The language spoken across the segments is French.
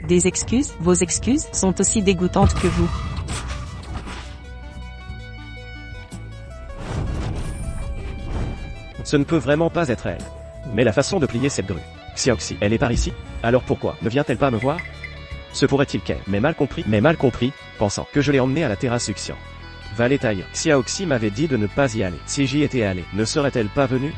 Des excuses? Vos excuses sont aussi dégoûtantes que vous. Ce ne peut vraiment pas être elle. Mais la façon de plier cette grue. Xiaoxi, elle est par ici? Alors pourquoi ne vient-elle pas me voir? Se pourrait-il qu'elle m'ait mal compris, pensant que je l'ai emmenée à la terrasse succion. Valetaille, Xiaoxi m'avait dit de ne pas y aller. Si j'y étais allé, ne serait-elle pas venue?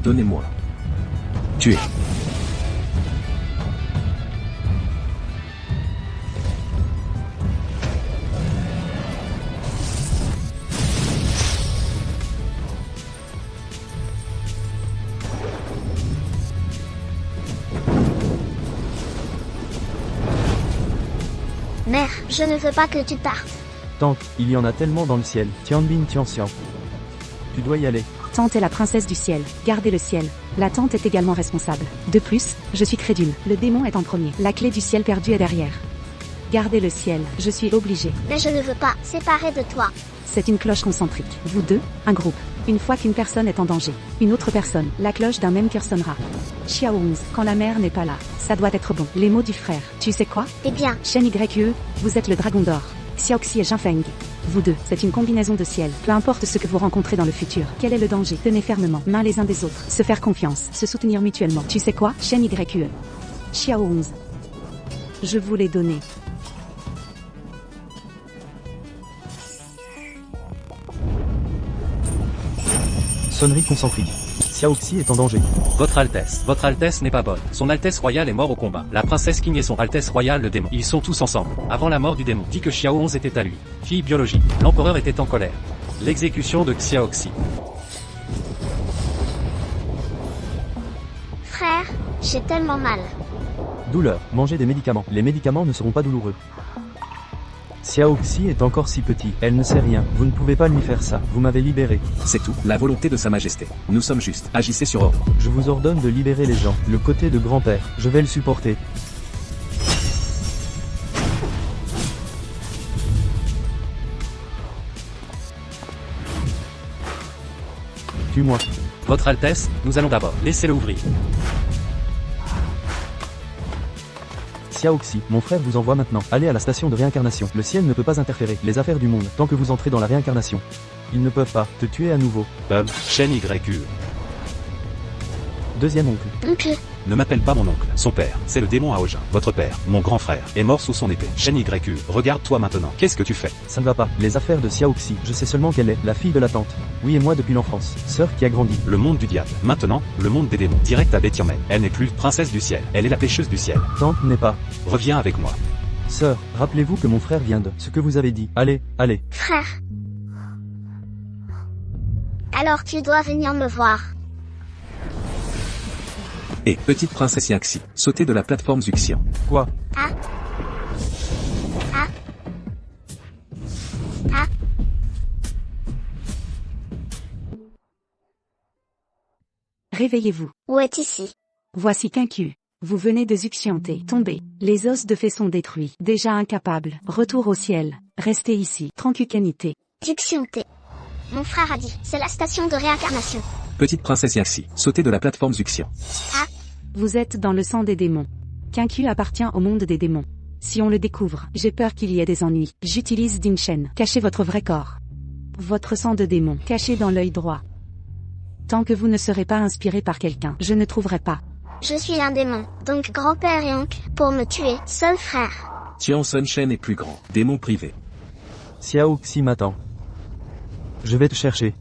Donnez-moi. Tuez. Mère, je ne veux pas que tu partes. Tante, il y en a tellement dans le ciel. Tianbin Tianxian. Tu dois y aller. Tante est la princesse du ciel. Gardez le ciel. La tante est également responsable. De plus, je suis crédule. Le démon est en premier. La clé du ciel perdu est derrière. Gardez le ciel. Je suis obligée. Mais je ne veux pas séparer de toi. C'est une cloche concentrique. Vous deux, un groupe. Une fois qu'une personne est en danger, une autre personne, la cloche d'un même cœur sonnera. Xiao 11, quand la mère n'est pas là, ça doit être bon. Les mots du frère. Tu sais quoi? Eh bien, Shen YE, vous êtes le dragon d'or. Xiaoxi et Jinfeng. Vous deux, c'est une combinaison de ciel. Peu importe ce que vous rencontrez dans le futur. Quel est le danger? Tenez fermement, mains les uns des autres. Se faire confiance, se soutenir mutuellement. Tu sais quoi? Shen YE. Xiao 11. Je vous l'ai donné. Sonnerie concentrique. Xiaoxi est en danger. Votre Altesse n'est pas bonne. Son Altesse royale est mort au combat. La princesse King et son Altesse royale le démon. Ils sont tous ensemble. Avant la mort du démon, dit que Xiao 11 était à lui. Fille biologique. L'empereur était en colère. L'exécution de Xiaoxi. frère, j'ai tellement mal. Douleur. Mangez des médicaments. Les médicaments ne seront pas douloureux. Xiaoxi est encore si petit. Elle ne sait rien. Vous ne pouvez pas lui faire ça. Vous m'avez libéré. C'est tout, la volonté de Sa Majesté. Nous sommes justes. Agissez sur ordre. Je vous ordonne de libérer les gens. Le côté de grand-père. Je vais le supporter. Tue-moi. Votre Altesse, nous allons d'abord. Laissez-le ouvrir. Xiaoxi, mon frère vous envoie maintenant. Allez à la station de réincarnation. Le ciel ne peut pas interférer. Les affaires du monde, tant que vous entrez dans la réincarnation. Ils ne peuvent pas te tuer à nouveau. Shen YU. Deuxième oncle. Oncle, Ne m'appelle pas mon oncle. Son père, c'est le démon Aojin. Votre père, mon grand frère, est mort sous son épée. Shen YU, regarde-toi maintenant. Qu'est-ce que tu fais? Ça ne va pas. Les affaires de Xiaoxi, je sais seulement qu'elle est la fille de la tante. Oui et moi depuis l'enfance. Sœur qui a grandi. Le monde du diable. Maintenant, le monde des démons. Direct à Betiamen. Elle n'est plus princesse du ciel. Elle est la pêcheuse du ciel. Tante n'est pas. Reviens avec moi. Sœur, rappelez-vous que mon frère vient de ce que vous avez dit. Allez, allez. frère. Alors tu dois venir me voir. Et petite princesse Yaxi, sautez de la plateforme Zuxian. Quoi? Ah. Ah. Ah. Réveillez-vous. Où est ici? Voici Kinku. Vous venez de Zuxianté. Tombé. Les os de fée sont détruits. Déjà incapable. Retour au ciel. Restez ici. Tranquilité. Duxianté. Mon frère a dit, c'est la station de réincarnation. Petite princesse Yaxi, sautez de la plateforme Zuxian. Ah. Vous êtes dans le sang des démons. Kinku appartient au monde des démons. Si on le découvre, j'ai peur qu'il y ait des ennuis. J'utilise Dingshen. Cachez votre vrai corps. Votre sang de démon, caché dans l'œil droit. Tant que vous ne serez pas inspiré par quelqu'un, je ne trouverai pas. Je suis un démon, donc grand-père et oncle, pour me tuer, seul frère. Tian Sun Shen est plus grand. Démon privé. Xiaoxi m'attend. Je vais te chercher.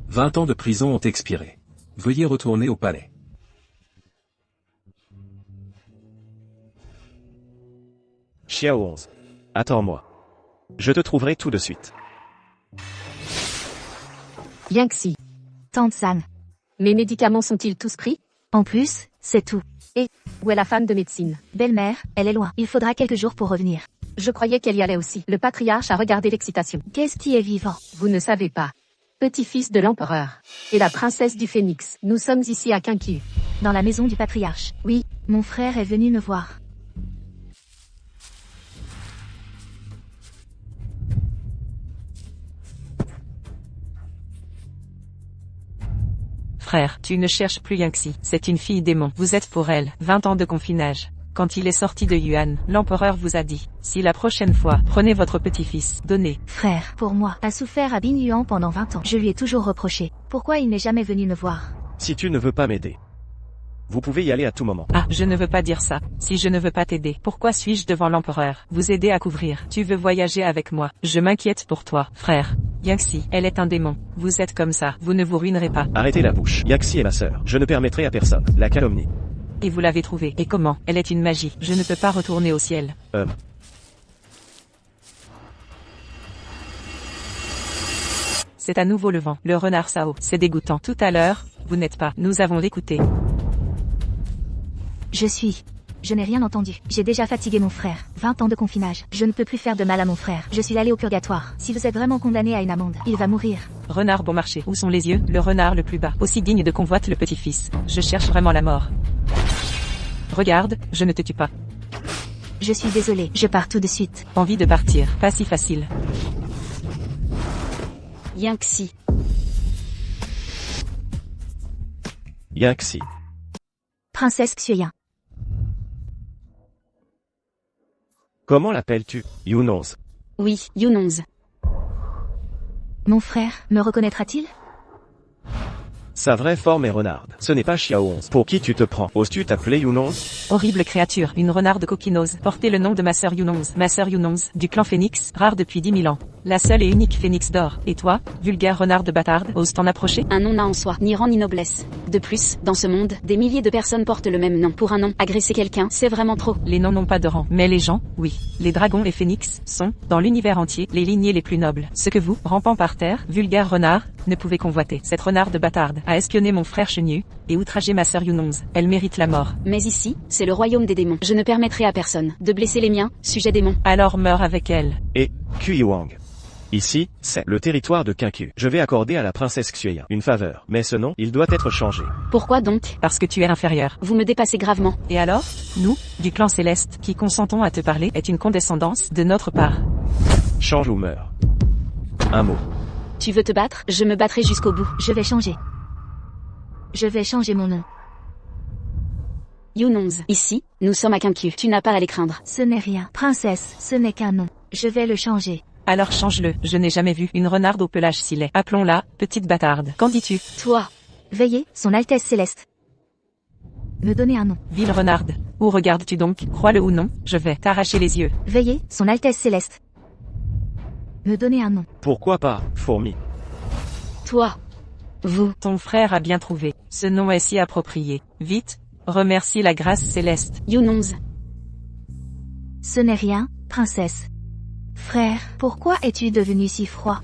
20 ans de prison ont expiré. Veuillez retourner au palais. Xiao 11. Attends-moi. Je te trouverai tout de suite. Yangxi. Tante San. Mes médicaments sont-ils tous pris? En plus, c'est tout. Et, où est la femme de médecine? Belle-mère, elle est loin. Il faudra quelques jours pour revenir. Je croyais qu'elle y allait aussi. Le patriarche a regardé l'excitation. Qu'est-ce qui est vivant? Vous ne savez pas. petit-fils de l'empereur. Et la princesse du Phénix. Nous sommes ici à Quincu. Dans la maison du patriarche. Oui, mon frère est venu me voir. Frère, tu ne cherches plus Yangxi, c'est une fille démon. Vous êtes pour elle, 20 ans de confinage. Quand il est sorti de Yuan, l'empereur vous a dit, si la prochaine fois, prenez votre petit-fils, donnez. Frère, pour moi, a souffert à Bin Yuan pendant 20 ans. Je lui ai toujours reproché. Pourquoi il n'est jamais venu me voir? Si tu ne veux pas m'aider, vous pouvez y aller à tout moment. Ah, je ne veux pas dire ça. Si je ne veux pas t'aider, pourquoi suis-je devant l'empereur? Vous aider à couvrir. Tu veux voyager avec moi. Je m'inquiète pour toi, frère. Yangxi, elle est un démon. Vous êtes comme ça, vous ne vous ruinerez pas. Arrêtez la bouche. Yangxi est ma sœur. Je ne permettrai à personne la calomnie. Et vous l'avez trouvée. Et comment? Elle est une magie. Je ne peux pas retourner au ciel. C'est à nouveau le vent. Le renard Sao. C'est dégoûtant. Tout à l'heure, vous n'êtes pas. Nous avons écouté. Je n'ai rien entendu. J'ai déjà fatigué mon frère. 20 ans de confinage. Je ne peux plus faire de mal à mon frère. Je suis allé au purgatoire. Si vous êtes vraiment condamné à une amende, il va mourir. Renard bon marché. Où sont les yeux? Le renard le plus bas. Aussi digne de convoite le petit-fils. Je cherche vraiment la mort. Regarde, je ne te tue pas. Je suis désolé. Je pars tout de suite. Envie de partir. Pas si facile. Yangxi. Yangxi. Princesse Xueyin. Comment l'appelles-tu? Yunonz. Oui, Yunonz. Mon frère, me reconnaîtra-t-il? Sa vraie forme est renarde. Ce n'est pas Xiao 11. Pour qui tu te prends? Oses-tu t'appeler Yunonz? Horrible créature, une renarde coquinose. Portez le nom de ma sœur Yunonz. Ma sœur Yunonz, du clan Phénix, rare depuis 10 000 ans. La seule et unique Phénix d'or. Et toi, vulgaire renarde bâtarde, oses t'en approcher? Un nom n'a en soi ni rang ni noblesse. De plus, dans ce monde, des milliers de personnes portent le même nom. Pour un nom, agresser quelqu'un, c'est vraiment trop. Les noms n'ont pas de rang, mais les gens, oui. Les dragons et phénix sont, dans l'univers entier, les lignées les plus nobles. Ce que vous, rampant par terre, vulgaire renard, ne pouvez convoiter. Cette renarde bâtarde a espionné mon frère Chenyu et outragé ma sœur Yunonz. Elle mérite la mort. Mais ici, c'est le royaume des démons. Je ne permettrai à personne de blesser les miens, sujet démon. Alors meurs avec elle. Et, Kuyuang. Ici, c'est le territoire de Quincu. Je vais accorder à la princesse Xueyin une faveur. Mais ce nom, il doit être changé. Pourquoi donc? Parce que tu es inférieur. Vous me dépassez gravement. Et alors, nous, du clan céleste, qui consentons à te parler, est une condescendance de notre part. Change ou meurs. Un mot. Tu veux te battre? Je me battrai jusqu'au bout. Je vais changer. Je vais changer mon nom. Yunonz. Ici, nous sommes à Quincu. Tu n'as pas à les craindre. Ce n'est rien. Princesse, ce n'est qu'un nom. Je vais le changer. Alors change-le. Je n'ai jamais vu une renarde au pelage si laid. Appelons-la, petite bâtarde. Qu'en dis-tu? Toi. Veillez, son Altesse Céleste. Me donner un nom. Ville renarde. Où regardes-tu donc? Crois-le ou non, je vais t'arracher les yeux. Veillez, son Altesse Céleste. Me donner un nom. Pourquoi pas, fourmi? Toi. Vous. Ton frère a bien trouvé. Ce nom est si approprié. Vite, remercie la grâce céleste. Yunonz. Ce n'est rien, princesse. Frère, pourquoi es-tu devenu si froid?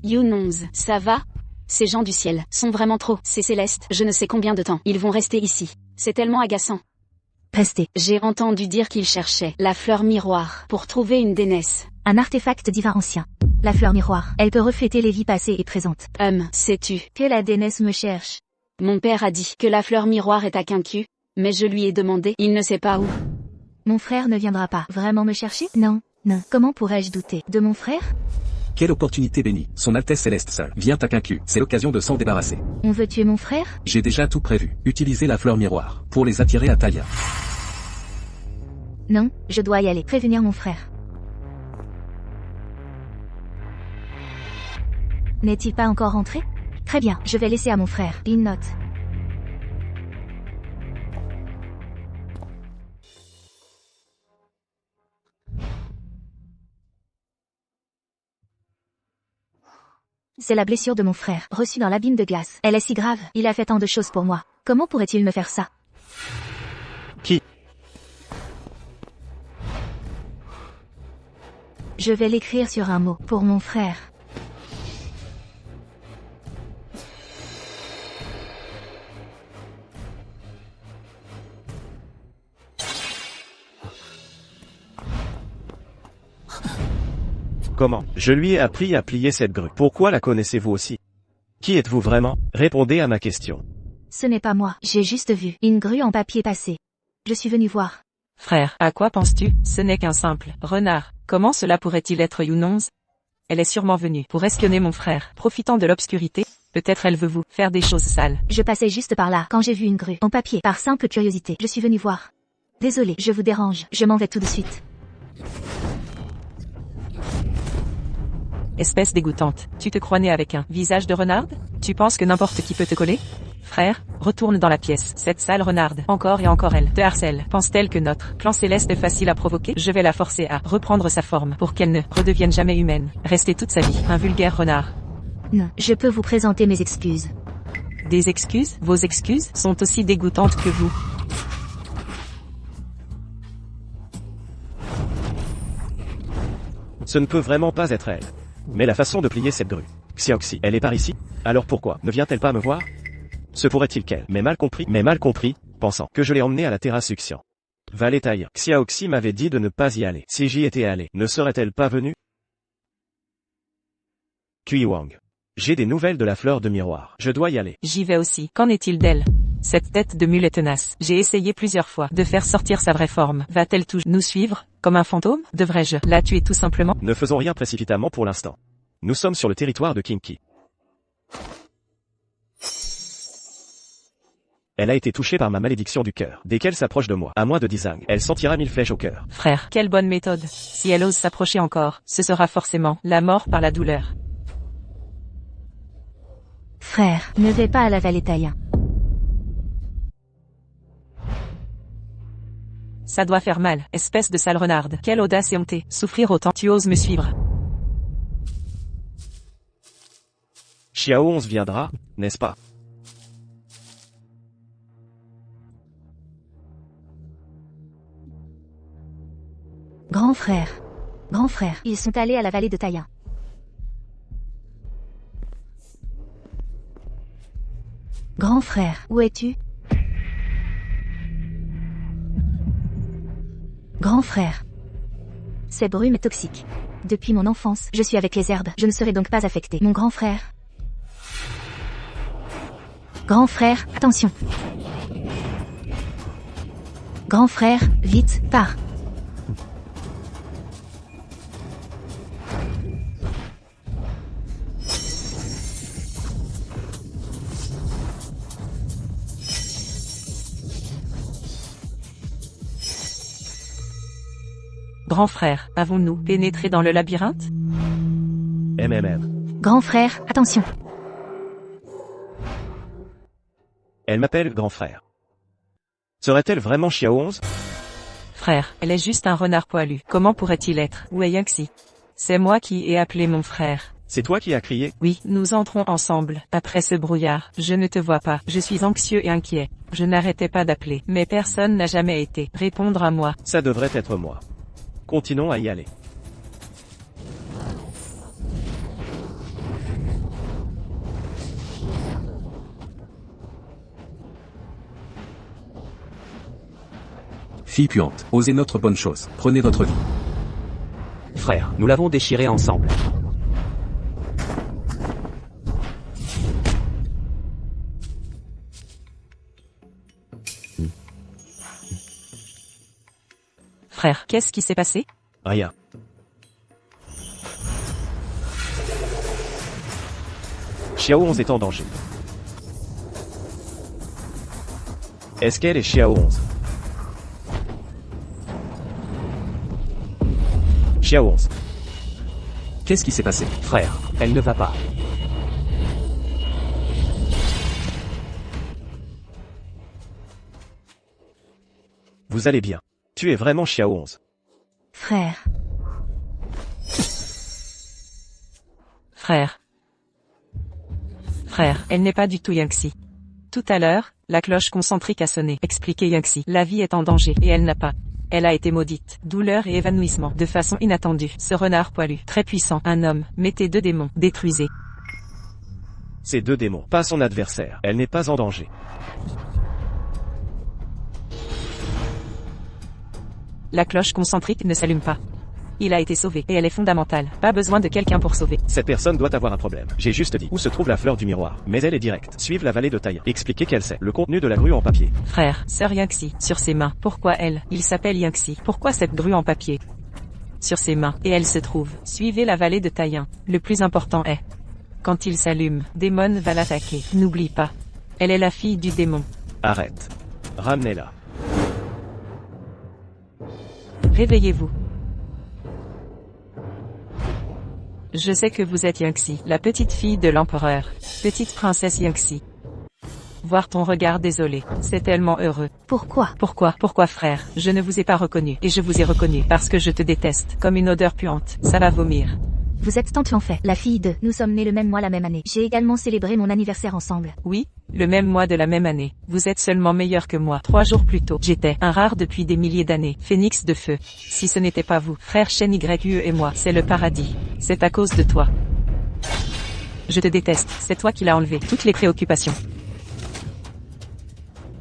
Yunonz, ça va? Ces gens du ciel sont vraiment trop. C'est céleste, je ne sais combien de temps. Ils vont rester ici. C'est tellement agaçant. Pestez. J'ai entendu dire qu'ils cherchaient la fleur miroir pour trouver une déesse. Un artefact divin ancien. La fleur miroir. Elle peut refléter les vies passées et présentes. Sais-tu que la déesse me cherche? Mon père a dit que la fleur miroir est à Quincu, mais je lui ai demandé, il ne sait pas où. Mon frère ne viendra pas vraiment me chercher? Non, non. Comment pourrais-je douter de mon frère? Quelle opportunité bénie. Son Altesse Céleste seule vient à Quincu. C'est l'occasion de s'en débarrasser. On veut tuer mon frère? J'ai déjà tout prévu. Utilisez la fleur miroir pour les attirer à Talia. Non, je dois y aller. Prévenir mon frère. N'est-il pas encore rentré? Très bien, je vais laisser à mon frère une note. C'est la blessure de mon frère, reçue dans l'abîme de glace. Elle est si grave, il a fait tant de choses pour moi. Comment pourrait-il me faire ça? Qui? Je vais l'écrire sur un mot, pour mon frère. Comment? Je lui ai appris à plier cette grue. Pourquoi la connaissez-vous aussi? Qui êtes-vous vraiment? Répondez à ma question. Ce n'est pas moi, j'ai juste vu une grue en papier passer. Je suis venu voir. Frère, à quoi penses-tu? Ce n'est qu'un simple renard. Comment cela pourrait-il être Younonze? Elle est sûrement venue pour espionner mon frère. Profitant de l'obscurité, peut-être elle veut vous faire des choses sales. Je passais juste par là quand j'ai vu une grue en papier. Par simple curiosité, je suis venu voir. Désolé, je vous dérange, je m'en vais tout de suite. Espèce dégoûtante. Tu te crois né avec un visage de renarde? Tu penses que n'importe qui peut te coller? Frère, retourne dans la pièce. Cette sale renarde, encore et encore elle, te harcèle. Pense-t-elle que notre plan céleste est facile à provoquer? Je vais la forcer à reprendre sa forme pour qu'elle ne redevienne jamais humaine. Rester toute sa vie un vulgaire renard. Non, je peux vous présenter mes excuses. Des excuses? Vos excuses sont aussi dégoûtantes que vous. Ce ne peut vraiment pas être elle. Mais la façon de plier cette grue. Xiaoxi, elle est par ici? Alors pourquoi ne vient-elle pas me voir? Se pourrait-il qu'elle m'ait mal compris, pensant que je l'ai emmenée à la terrasse succiant. Valétaï, Xiaoxi m'avait dit de ne pas y aller. Si j'y étais allé, ne serait-elle pas venue? Kui Wang. J'ai des nouvelles de la fleur de miroir. Je dois y aller. J'y vais aussi. Qu'en est-il d'elle? Cette tête de mule est tenace. J'ai essayé plusieurs fois de faire sortir sa vraie forme. Va-t-elle toujours nous suivre, comme un fantôme? Devrais-je la tuer tout simplement? Ne faisons rien précipitamment pour l'instant. Nous sommes sur le territoire de Kinki. Elle a été touchée par ma malédiction du cœur. Dès qu'elle s'approche de moi, à moins de 10 zinc, elle sentira 1000 flèches au cœur. Frère, quelle bonne méthode. Si elle ose s'approcher encore, ce sera forcément la mort par la douleur. Frère, ne vais pas à la vallée Taïa. Ça doit faire mal, espèce de sale renarde. Quelle audace et honte. Souffrir autant. Tu oses me suivre? Xiao 11 viendra, n'est-ce pas? Grand frère. Grand frère. Ils sont allés à la vallée de Taïa. Grand frère, où es-tu? Grand frère. Cette brume est toxique. Depuis mon enfance, je suis avec les herbes. Je ne serai donc pas affecté. Mon grand frère. Grand frère, attention. Grand frère, vite, pars. Grand frère, avons-nous pénétré dans le labyrinthe? Grand frère, attention. Elle m'appelle grand frère. Serait-elle vraiment Xiao 11? Frère, elle est juste un renard poilu. Comment pourrait-il être? Où est Yaxi? C'est moi qui ai appelé mon frère. C'est toi qui as crié? Oui, nous entrons ensemble. Après ce brouillard, je ne te vois pas. Je suis anxieux et inquiet. Je n'arrêtais pas d'appeler, mais personne n'a jamais été répondre à moi. Ça devrait être moi. Continuons à y aller. Fille puante, osez notre bonne chose, prenez votre vie. Frère, nous l'avons déchiré ensemble. Frère, qu'est-ce qui s'est passé? Rien. Xiao 11 est en danger. Est-ce qu'elle est Xiao 11? Xiao 11. Qu'est-ce qui s'est passé? Frère, elle ne va pas. Vous allez bien. Tu es vraiment Xiao 11. Frère. Frère. Frère, elle n'est pas du tout Yaxi. Tout à l'heure, la cloche concentrique a sonné. Expliquez Yaxi. La vie est en danger et elle n'a pas. Elle a été maudite. Douleur et évanouissement. De façon inattendue. Ce renard poilu. Très puissant. Un homme. Mettez 2 démons. Détruisez. Ces 2 démons. Pas son adversaire. Elle n'est pas en danger. La cloche concentrique ne s'allume pas. Il a été sauvé, et elle est fondamentale. Pas besoin de quelqu'un pour sauver. Cette personne doit avoir un problème. J'ai juste dit où se trouve la fleur du miroir. Mais elle est directe. Suivre la vallée de Taïa. Expliquez qu'elle sait. Le contenu de la grue en papier. Frère, sœur Yangxi, sur ses mains. Pourquoi elle? Il s'appelle Yangxi. Pourquoi cette grue en papier? Sur ses mains, et elle se trouve. Suivez la vallée de Taïan. Le plus important est... Quand il s'allume, Démon va l'attaquer. N'oublie pas. Elle est la fille du démon. Arrête. Ramenez-la. Réveillez-vous. Je sais que vous êtes Yangxi, la petite fille de l'empereur. Petite princesse Yangxi. Voir ton regard désolé, c'est tellement heureux. Pourquoi? Pourquoi frère? Je ne vous ai pas reconnu, et je vous ai reconnu, parce que je te déteste, comme une odeur puante. Ça va vomir. Vous êtes tante en fait, la fille de... Nous sommes nés le même mois la même année. J'ai également célébré mon anniversaire ensemble. Oui, le même mois de la même année. Vous êtes seulement meilleur que moi. 3 jours plus tôt, j'étais un rare depuis des milliers d'années. Phénix de feu. Si ce n'était pas vous, frère Shen YUE et moi, c'est le paradis. C'est à cause de toi. Je te déteste, c'est toi qui l'as enlevé. Toutes les préoccupations.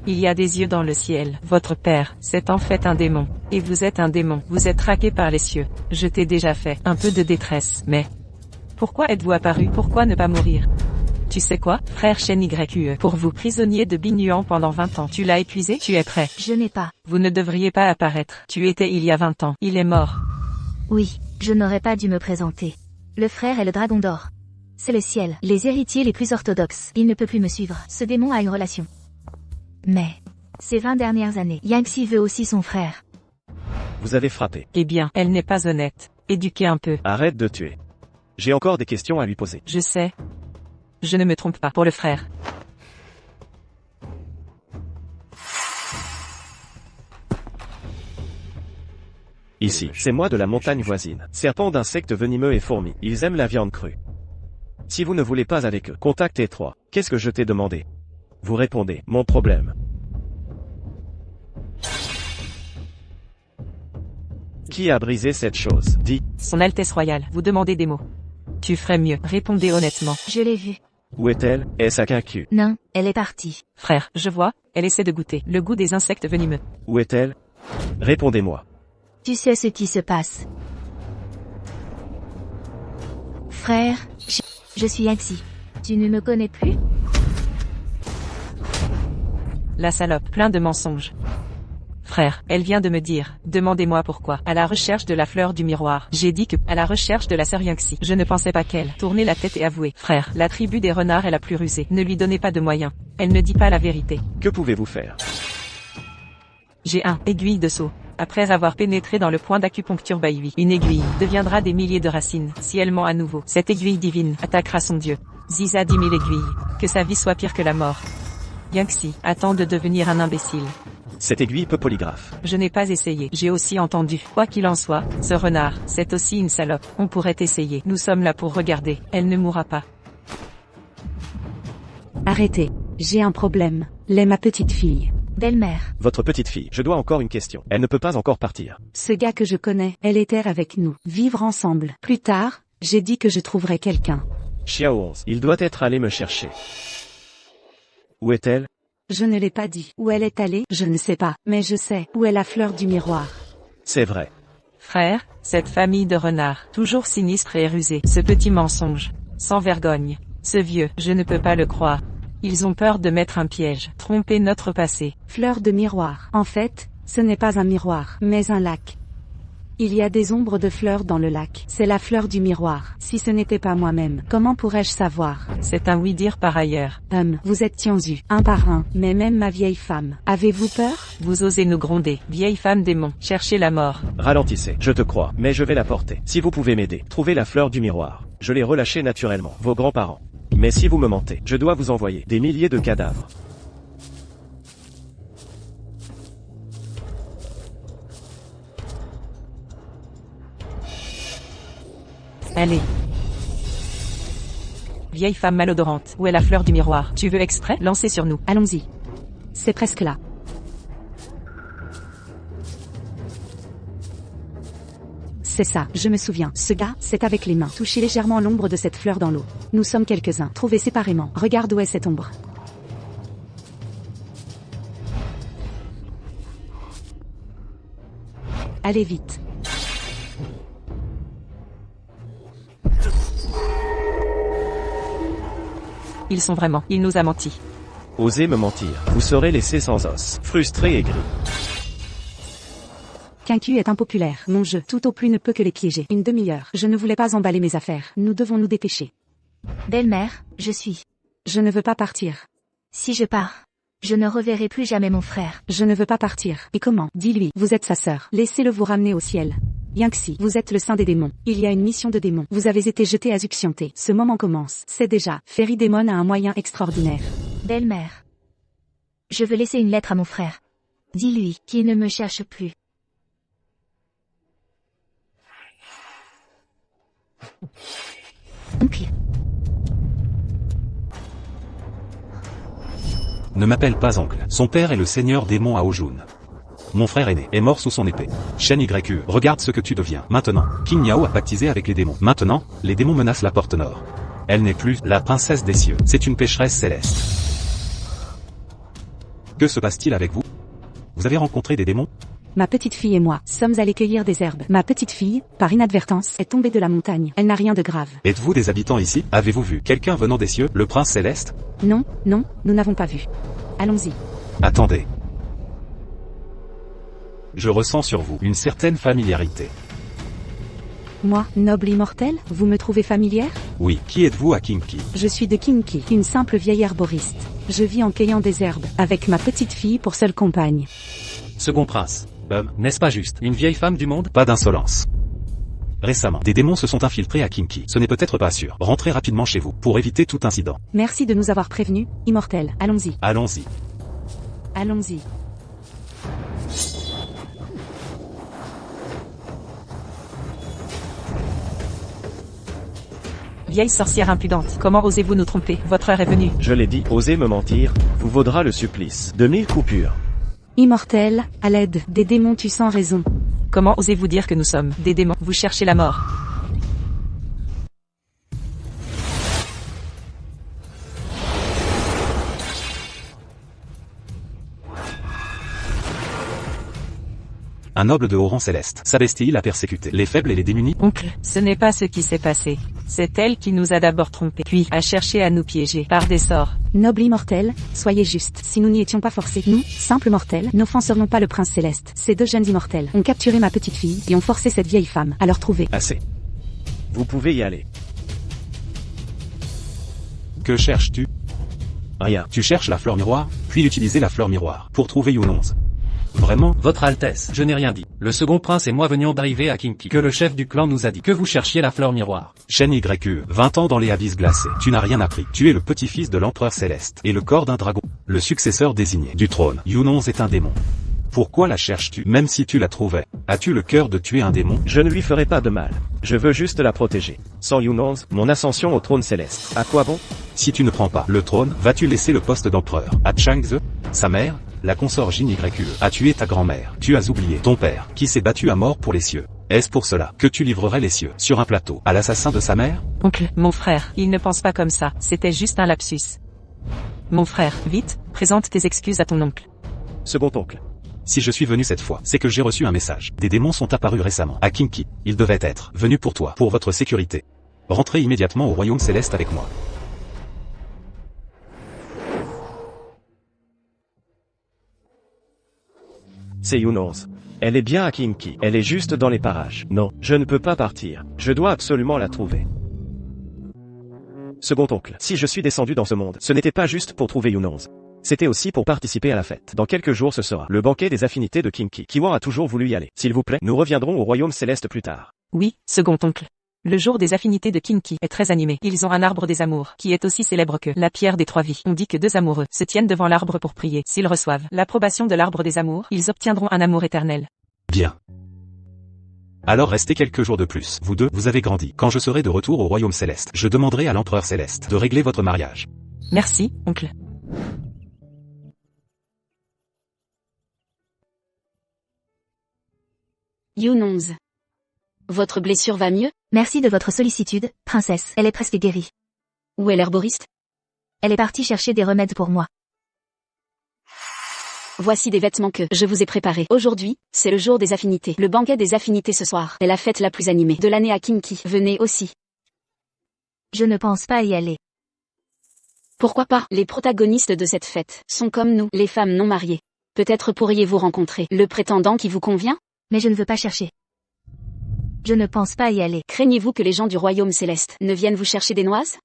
Il y a des yeux dans le ciel. Votre père, c'est en fait un démon. Et vous êtes un démon. Vous êtes traqué par les cieux. Je t'ai déjà fait un peu de détresse, mais... Pourquoi êtes-vous apparu? Pourquoi ne pas mourir? Tu sais quoi, frère Shen YUE? Pour vous, prisonnier de Binyuan pendant 20 ans. Tu l'as épuisé? Tu es prêt? Je n'ai pas. Vous ne devriez pas apparaître. Tu étais il y a 20 ans. Il est mort. Oui, je n'aurais pas dû me présenter. Le frère est le dragon d'or. C'est le ciel. Les héritiers les plus orthodoxes. Il ne peut plus me suivre. Ce démon a une relation. Mais, ces 20 dernières années, Yangxi veut aussi son frère. Vous avez frappé. Eh bien, elle n'est pas honnête. Éduquez un peu. Arrête de tuer. J'ai encore des questions à lui poser. Je sais. Je ne me trompe pas pour le frère. Ici, c'est moi de la montagne voisine. Serpents d'insectes venimeux et fourmis. Ils aiment la viande crue. Si vous ne voulez pas avec eux, contactez 3. Qu'est-ce que je t'ai demandé? Vous répondez, mon problème. Qui a brisé cette chose? Dis. Son Altesse Royale, vous demandez des mots. Tu ferais mieux, répondez honnêtement. Je l'ai vue. Où est-elle? Est-ce à Kaku? Non, elle est partie. Frère, je vois, elle essaie de goûter le goût des insectes venimeux. Où est-elle? Répondez-moi. Tu sais ce qui se passe. Frère, je suis Yangxi. Tu ne me connais plus? La salope, plein de mensonges. Frère, elle vient de me dire, demandez-moi pourquoi, à la recherche de la fleur du miroir. J'ai dit que, à la recherche de la sœur Yangxi. Je ne pensais pas qu'elle, tournait la tête et avouait. Frère, la tribu des renards est la plus rusée. Ne lui donnez pas de moyens. Elle ne dit pas la vérité. Que pouvez-vous faire? J'ai un aiguille de saut. Après avoir pénétré dans le point d'acupuncture Baihui, une aiguille deviendra des milliers de racines. Si elle ment à nouveau, cette aiguille divine attaquera son dieu. Ziza 10 000 aiguilles. Que sa vie soit pire que la mort. Yangxi attend de devenir un imbécile. Cette aiguille peut polygraphe. Je n'ai pas essayé. J'ai aussi entendu. Quoi qu'il en soit, ce renard, c'est aussi une salope. On pourrait essayer. Nous sommes là pour regarder. Elle ne mourra pas. Arrêtez. J'ai un problème. L'est ma petite fille. Belle-mère. Votre petite fille, je dois encore une question. Elle ne peut pas encore partir. Ce gars que je connais, elle était avec nous. Vivre ensemble. Plus tard, j'ai dit que je trouverais quelqu'un. Xiao 11, il doit être allé me chercher. Où est-elle? Je ne l'ai pas dit. Où elle est allée, je ne sais pas. Mais je sais où est la fleur du miroir. C'est vrai. Frère, cette famille de renards, toujours sinistre et rusée. Ce petit mensonge. Sans vergogne. Ce vieux, je ne peux pas le croire. Ils ont peur de mettre un piège, tromper notre passé. Fleur de miroir. En fait, ce n'est pas un miroir, mais un lac. Il y a des ombres de fleurs dans le lac. C'est la fleur du miroir. Si ce n'était pas moi-même, comment pourrais-je savoir? C'est un oui-dire par ailleurs. Vous êtes Tianzu, un par un, mais même ma vieille femme. Avez-vous peur? Vous osez nous gronder, vieille femme démon, cherchez la mort. Ralentissez, je te crois, mais je vais la porter. Si vous pouvez m'aider, trouvez la fleur du miroir. Je l'ai relâchée naturellement, vos grands-parents. Mais si vous me mentez, je dois vous envoyer des milliers de cadavres. Allez. Vieille femme malodorante, où est la fleur du miroir? Tu veux exprès lancer sur nous? Allons-y. C'est presque là. C'est ça, je me souviens. Ce gars, c'est avec les mains. Touchez légèrement l'ombre de cette fleur dans l'eau. Nous sommes quelques-uns. Trouvez séparément. Regarde où est cette ombre. Allez vite. Ils sont vraiment. Il nous a menti. Osez me mentir. Vous serez laissé sans os. Frustré et gris. Kinky est impopulaire. Mon jeu, tout au plus ne peut que les piéger. Une demi-heure. Je ne voulais pas emballer mes affaires. Nous devons nous dépêcher. Belle-mère, je suis. Je ne veux pas partir. Si je pars, je ne reverrai plus jamais mon frère. Je ne veux pas partir. Et comment? Dis-lui, vous êtes sa sœur. Laissez-le vous ramener au ciel. Yangxi, vous êtes le saint des démons. Il y a une mission de démon. Vous avez été jeté à Zuxianté. Ce moment commence. C'est déjà. Féridémon a un moyen extraordinaire. Belle-mère, je veux laisser une lettre à mon frère. Dis-lui qu'il ne me cherche plus. Oncle. Ne m'appelle pas oncle. Son père est le seigneur démon à Ojun. Mon frère aîné est mort sous son épée. Shen YQ, regarde ce que tu deviens. Maintenant, King Yao a pactisé avec les démons. Maintenant, les démons menacent la porte nord. Elle n'est plus la princesse des cieux. C'est une pécheresse céleste. Que se passe-t-il avec vous? Vous avez rencontré des démons? Ma petite fille et moi sommes allés cueillir des herbes. Ma petite fille, par inadvertance, est tombée de la montagne. Elle n'a rien de grave. Êtes-vous des habitants ici? Avez-vous vu quelqu'un venant des cieux, le prince céleste? Non, non, nous n'avons pas vu. Allons-y. Attendez. Je ressens sur vous une certaine familiarité. Moi, noble immortel, vous me trouvez familière? Oui, qui êtes-vous à Kinky? Je suis de Kinky, une simple vieille herboriste. Je vis en cueillant des herbes, avec ma petite fille pour seule compagne. Second prince. N'est-ce pas juste une vieille femme du monde? Pas d'insolence. Récemment, des démons se sont infiltrés à Kinky. Ce n'est peut-être pas sûr. Rentrez rapidement chez vous, pour éviter tout incident. Merci de nous avoir prévenus, immortel. Allons-y. Allons-y. Allons-y. Vieille sorcière impudente, comment osez-vous nous tromper? Votre heure est venue. Je l'ai dit, osez me mentir, vous vaudra le supplice. 2000 coupures. Immortel, à l'aide des démons tu sans raison. Comment osez-vous dire que nous sommes des démons? Vous cherchez la mort. Un noble de haut rang céleste. Sa bestie l'a persécuté. Les faibles et les démunis. Oncle, ce n'est pas ce qui s'est passé. C'est elle qui nous a d'abord trompés, puis a cherché à nous piéger par des sorts. Noble immortel, soyez juste. Si nous n'y étions pas forcés, nous, simples mortels, n'offenserions pas le prince céleste. Ces deux jeunes immortels ont capturé ma petite fille et ont forcé cette vieille femme à leur trouver. Assez. Vous pouvez y aller. Que cherches-tu? Rien. Tu cherches la fleur miroir, puis utiliser la fleur miroir pour trouver Yunonze. Vraiment? Votre Altesse, je n'ai rien dit. Le second prince et moi venions d'arriver à Kinky. Que le chef du clan nous a dit que vous cherchiez la fleur miroir. Shen YQ, 20 ans dans les abysses glacés. Tu n'as rien appris. Tu es le petit-fils de l'empereur céleste et le corps d'un dragon. Le successeur désigné du trône. Yunonze est un démon. Pourquoi la cherches-tu? Même si tu la trouvais, as-tu le cœur de tuer un démon? Je ne lui ferai pas de mal. Je veux juste la protéger. Sans Yunonze, mon ascension au trône céleste. À quoi bon? Si tu ne prends pas le trône, vas-tu laisser le poste d'empereur à Chang'e? Sa mère, la consort Jin YQ, a tué ta grand-mère. Tu as oublié ton père, qui s'est battu à mort pour les cieux. Est-ce pour cela que tu livrerais les cieux, sur un plateau, à l'assassin de sa mère? Oncle, mon frère, il ne pense pas comme ça. C'était juste un lapsus. Mon frère, vite, présente tes excuses à ton oncle. Second oncle. Si je suis venu cette fois, c'est que j'ai reçu un message. Des démons sont apparus récemment à Kinky. Ils devaient être venus pour toi, pour votre sécurité. Rentrez immédiatement au royaume céleste avec moi. C'est Yunonze. Elle est bien à Kinky. Elle est juste dans les parages. Non, je ne peux pas partir. Je dois absolument la trouver. Second oncle. Si je suis descendu dans ce monde, ce n'était pas juste pour trouver Yunonze. C'était aussi pour participer à la fête. Dans quelques jours ce sera le banquet des affinités de Kinky. Kiwan a toujours voulu y aller. S'il vous plaît, nous reviendrons au royaume céleste plus tard. Oui, second oncle. Le jour des affinités de Kinky est très animé. Ils ont un arbre des amours, qui est aussi célèbre que la pierre des trois vies. On dit que deux amoureux se tiennent devant l'arbre pour prier. S'ils reçoivent l'approbation de l'arbre des amours, ils obtiendront un amour éternel. Bien. Alors restez quelques jours de plus. Vous deux, vous avez grandi. Quand je serai de retour au royaume céleste, je demanderai à l'empereur céleste de régler votre mariage. Merci, oncle. Yunonze. Votre blessure va mieux? Merci de votre sollicitude, princesse. Elle est presque guérie. Où est l'herboriste? Elle est partie chercher des remèdes pour moi. Voici des vêtements que je vous ai préparés. Aujourd'hui, c'est le jour des affinités. Le banquet des affinités ce soir est la fête la plus animée de l'année à Kinky. Venez aussi. Je ne pense pas y aller. Pourquoi pas? Les protagonistes de cette fête sont comme nous, les femmes non mariées. Peut-être pourriez-vous rencontrer le prétendant qui vous convient? Mais je ne veux pas chercher. Je ne pense pas y aller. Craignez-vous que les gens du royaume céleste ne viennent vous chercher des noises?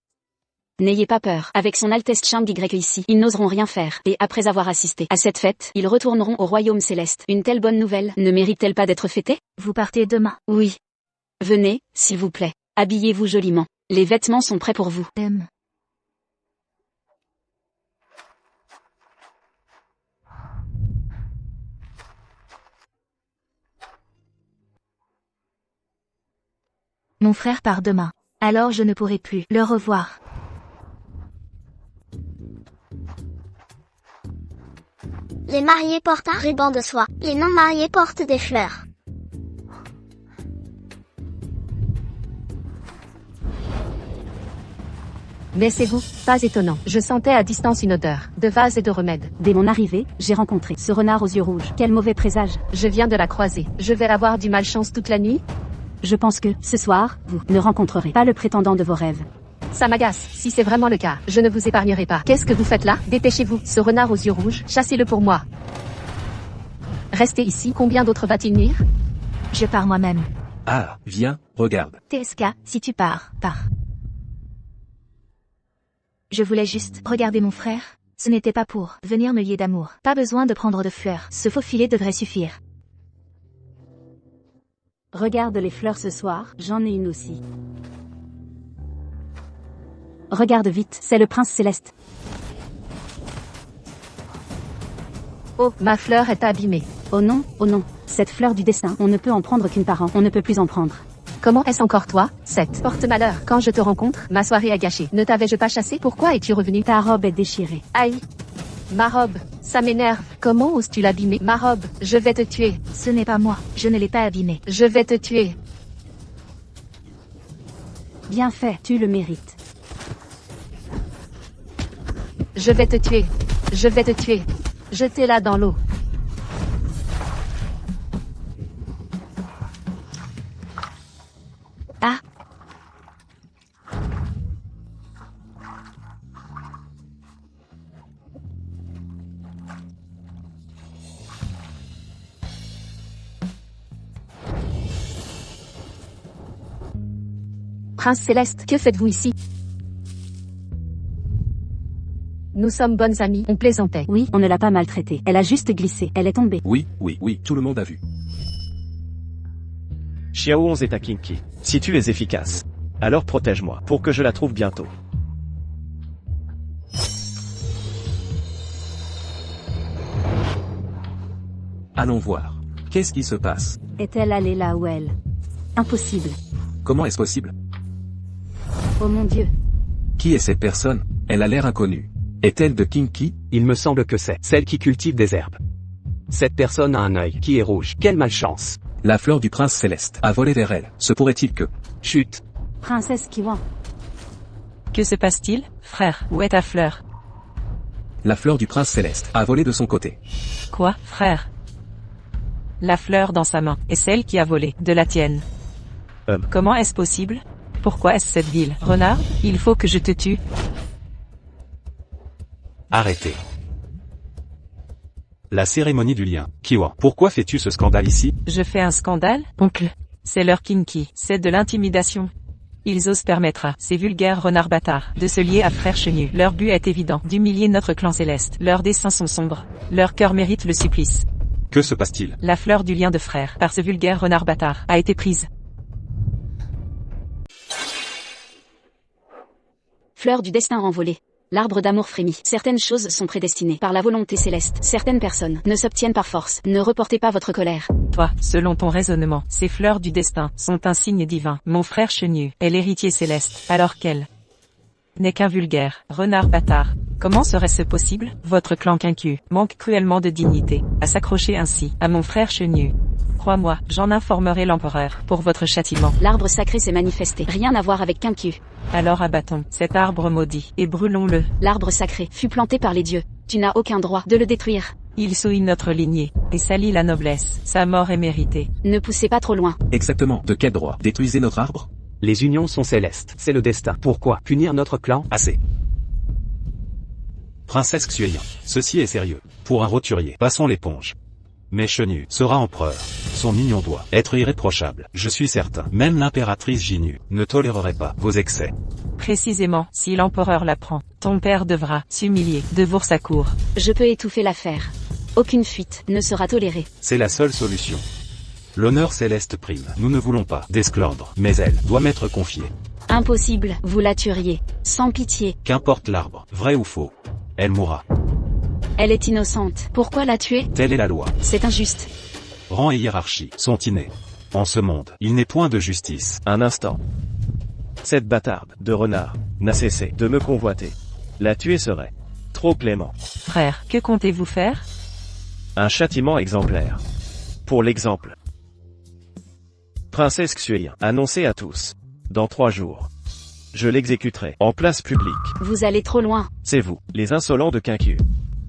N'ayez pas peur, avec son Altesse Chang Y ici, ils n'oseront rien faire, et après avoir assisté à cette fête, ils retourneront au royaume céleste. Une telle bonne nouvelle ne mérite-t-elle pas d'être fêtée? Vous partez demain. Oui. Venez, s'il vous plaît. Habillez-vous joliment. Les vêtements sont prêts pour vous. Mon frère part demain. Alors je ne pourrai plus le revoir. Les mariés portent un ruban de soie, les non-mariés portent des fleurs. Mais c'est vous, pas étonnant. Je sentais à distance une odeur de vase et de remède. Dès mon arrivée, j'ai rencontré ce renard aux yeux rouges. Quel mauvais présage. Je viens de la croiser. Je vais avoir du malchance toute la nuit? Je pense que, ce soir, vous ne rencontrerez pas le prétendant de vos rêves. Ça m'agace. Si c'est vraiment le cas, je ne vous épargnerai pas. Qu'est-ce que vous faites là? Dépêchez-vous. Ce renard aux yeux rouges, chassez-le pour moi. Restez ici. Combien d'autres va-t-il nuire? Je pars moi-même. Ah, viens, regarde. TSK, si tu pars, pars. Je voulais juste regarder mon frère. Ce n'était pas pour venir me lier d'amour. Pas besoin de prendre de fleurs. Ce faux filet devrait suffire. Regarde les fleurs ce soir, j'en ai une aussi. Regarde vite, c'est le prince céleste. Oh, ma fleur est abîmée. Oh non, cette fleur du destin, on ne peut en prendre qu'une par an, on ne peut plus en prendre. Comment est-ce encore toi, Seth? Porte-malheur, quand je te rencontre, ma soirée a gâché. Ne t'avais-je pas chassé? Pourquoi es-tu revenu? Ta robe est déchirée. Aïe! Ma robe, ça m'énerve. Comment oses-tu l'abîmer? Ma robe, je vais te tuer. Ce n'est pas moi, je ne l'ai pas abîmée. Je vais te tuer. Bien fait, tu le mérites. Je vais te tuer. Je vais te tuer. Jetez-la dans l'eau. Ah! Prince Céleste, que faites-vous ici? Nous sommes bonnes amies, on plaisantait. Oui, on ne l'a pas maltraitée. Elle a juste glissé, elle est tombée. Oui, tout le monde a vu. Xiao 11 est à Kinky. Si tu es efficace, alors protège-moi, pour que je la trouve bientôt. Allons voir. Qu'est-ce qui se passe? Est-elle allée là où elle? Impossible. Comment est-ce possible? Oh mon Dieu. Qui est cette personne? Elle a l'air inconnue. Est-elle de Kinky? Il me semble que c'est celle qui cultive des herbes. Cette personne a un œil qui est rouge. Quelle malchance. La fleur du prince céleste a volé vers elle. Se pourrait-il que... Chut. Princesse Kiwan. Que se passe-t-il, frère? Où est ta fleur? La fleur du prince céleste a volé de son côté. Quoi, frère? La fleur dans sa main est celle qui a volé de la tienne. Comment est-ce possible? Pourquoi est-ce cette ville? Renard, il faut que je te tue. Arrêtez. La cérémonie du lien. Kiwa, pourquoi fais-tu ce scandale ici? Je fais un scandale, oncle? C'est leur kinky, c'est de l'intimidation. Ils osent permettre à ces vulgaires renards bâtards de se lier à Frère Chenu. Leur but est évident, d'humilier notre clan céleste. Leurs desseins sont sombres. Leur cœur mérite le supplice. Que se passe-t-il? La fleur du lien de frère, par ce vulgaire renard bâtard, a été prise. Fleur du destin envolée. L'arbre d'amour frémit. Certaines choses sont prédestinées par la volonté céleste. Certaines personnes ne s'obtiennent par force. Ne reportez pas votre colère. Toi, selon ton raisonnement, ces fleurs du destin sont un signe divin. Mon frère Chenu est l'héritier céleste, alors qu'elle n'est qu'un vulgaire renard bâtard. Comment serait-ce possible? Votre clan Kinky manque cruellement de dignité à s'accrocher ainsi à mon frère Chenu. Crois-moi, j'en informerai l'empereur pour votre châtiment. L'arbre sacré s'est manifesté. Rien à voir avec Kinky. Alors abattons cet arbre maudit et brûlons-le. L'arbre sacré fut planté par les dieux. Tu n'as aucun droit de le détruire. Il souille notre lignée et salit la noblesse. Sa mort est méritée. Ne poussez pas trop loin. Exactement. De quel droit? Détruisez notre arbre? Les unions sont célestes. C'est le destin. Pourquoi punir notre clan? Assez. Princesse Xueyan, ceci est sérieux. Pour un roturier, passons l'éponge. Mais Chenu sera empereur. Son mignon doit être irréprochable. Je suis certain. Même l'impératrice Jinu ne tolérerait pas vos excès. Précisément, si l'empereur l'apprend, ton père devra s'humilier devant sa cour. Je peux étouffer l'affaire. Aucune fuite ne sera tolérée. C'est la seule solution. L'honneur céleste prime. Nous ne voulons pas d'esclandre, mais elle doit m'être confiée. Impossible, vous la tueriez. Sans pitié. Qu'importe l'arbre, vrai ou faux. Elle mourra. Elle est innocente. Pourquoi la tuer? Telle est la loi. C'est injuste. Rang et hiérarchie sont innés. En ce monde, il n'est point de justice. Un instant. Cette bâtarde de renard n'a cessé de me convoiter. La tuer serait trop clément. Frère, que comptez-vous faire? Un châtiment exemplaire. Pour l'exemple. Princesse Xueyan, annoncez à tous. Dans 3 jours. Je l'exécuterai en place publique. Vous allez trop loin. C'est vous, les insolents de Quinqiu.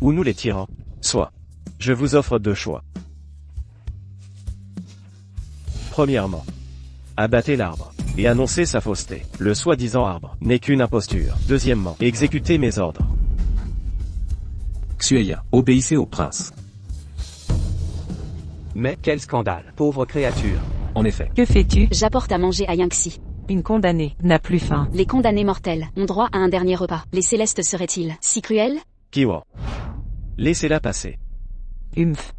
Ou nous les tyrans. Soit. Je vous offre 2 choix. Premièrement. Abattez l'arbre. Et annoncez sa fausseté. Le soi-disant arbre n'est qu'une imposture. Deuxièmement. Exécutez mes ordres. Xueyan, obéissez au prince. Mais quel scandale, pauvre créature. En effet. Que fais-tu? J'apporte à manger à Yangxi. Une condamnée n'a plus faim. Les condamnés mortels ont droit à un dernier repas. Les célestes seraient-ils si cruels? Kiwa. Laissez-la passer. Humph.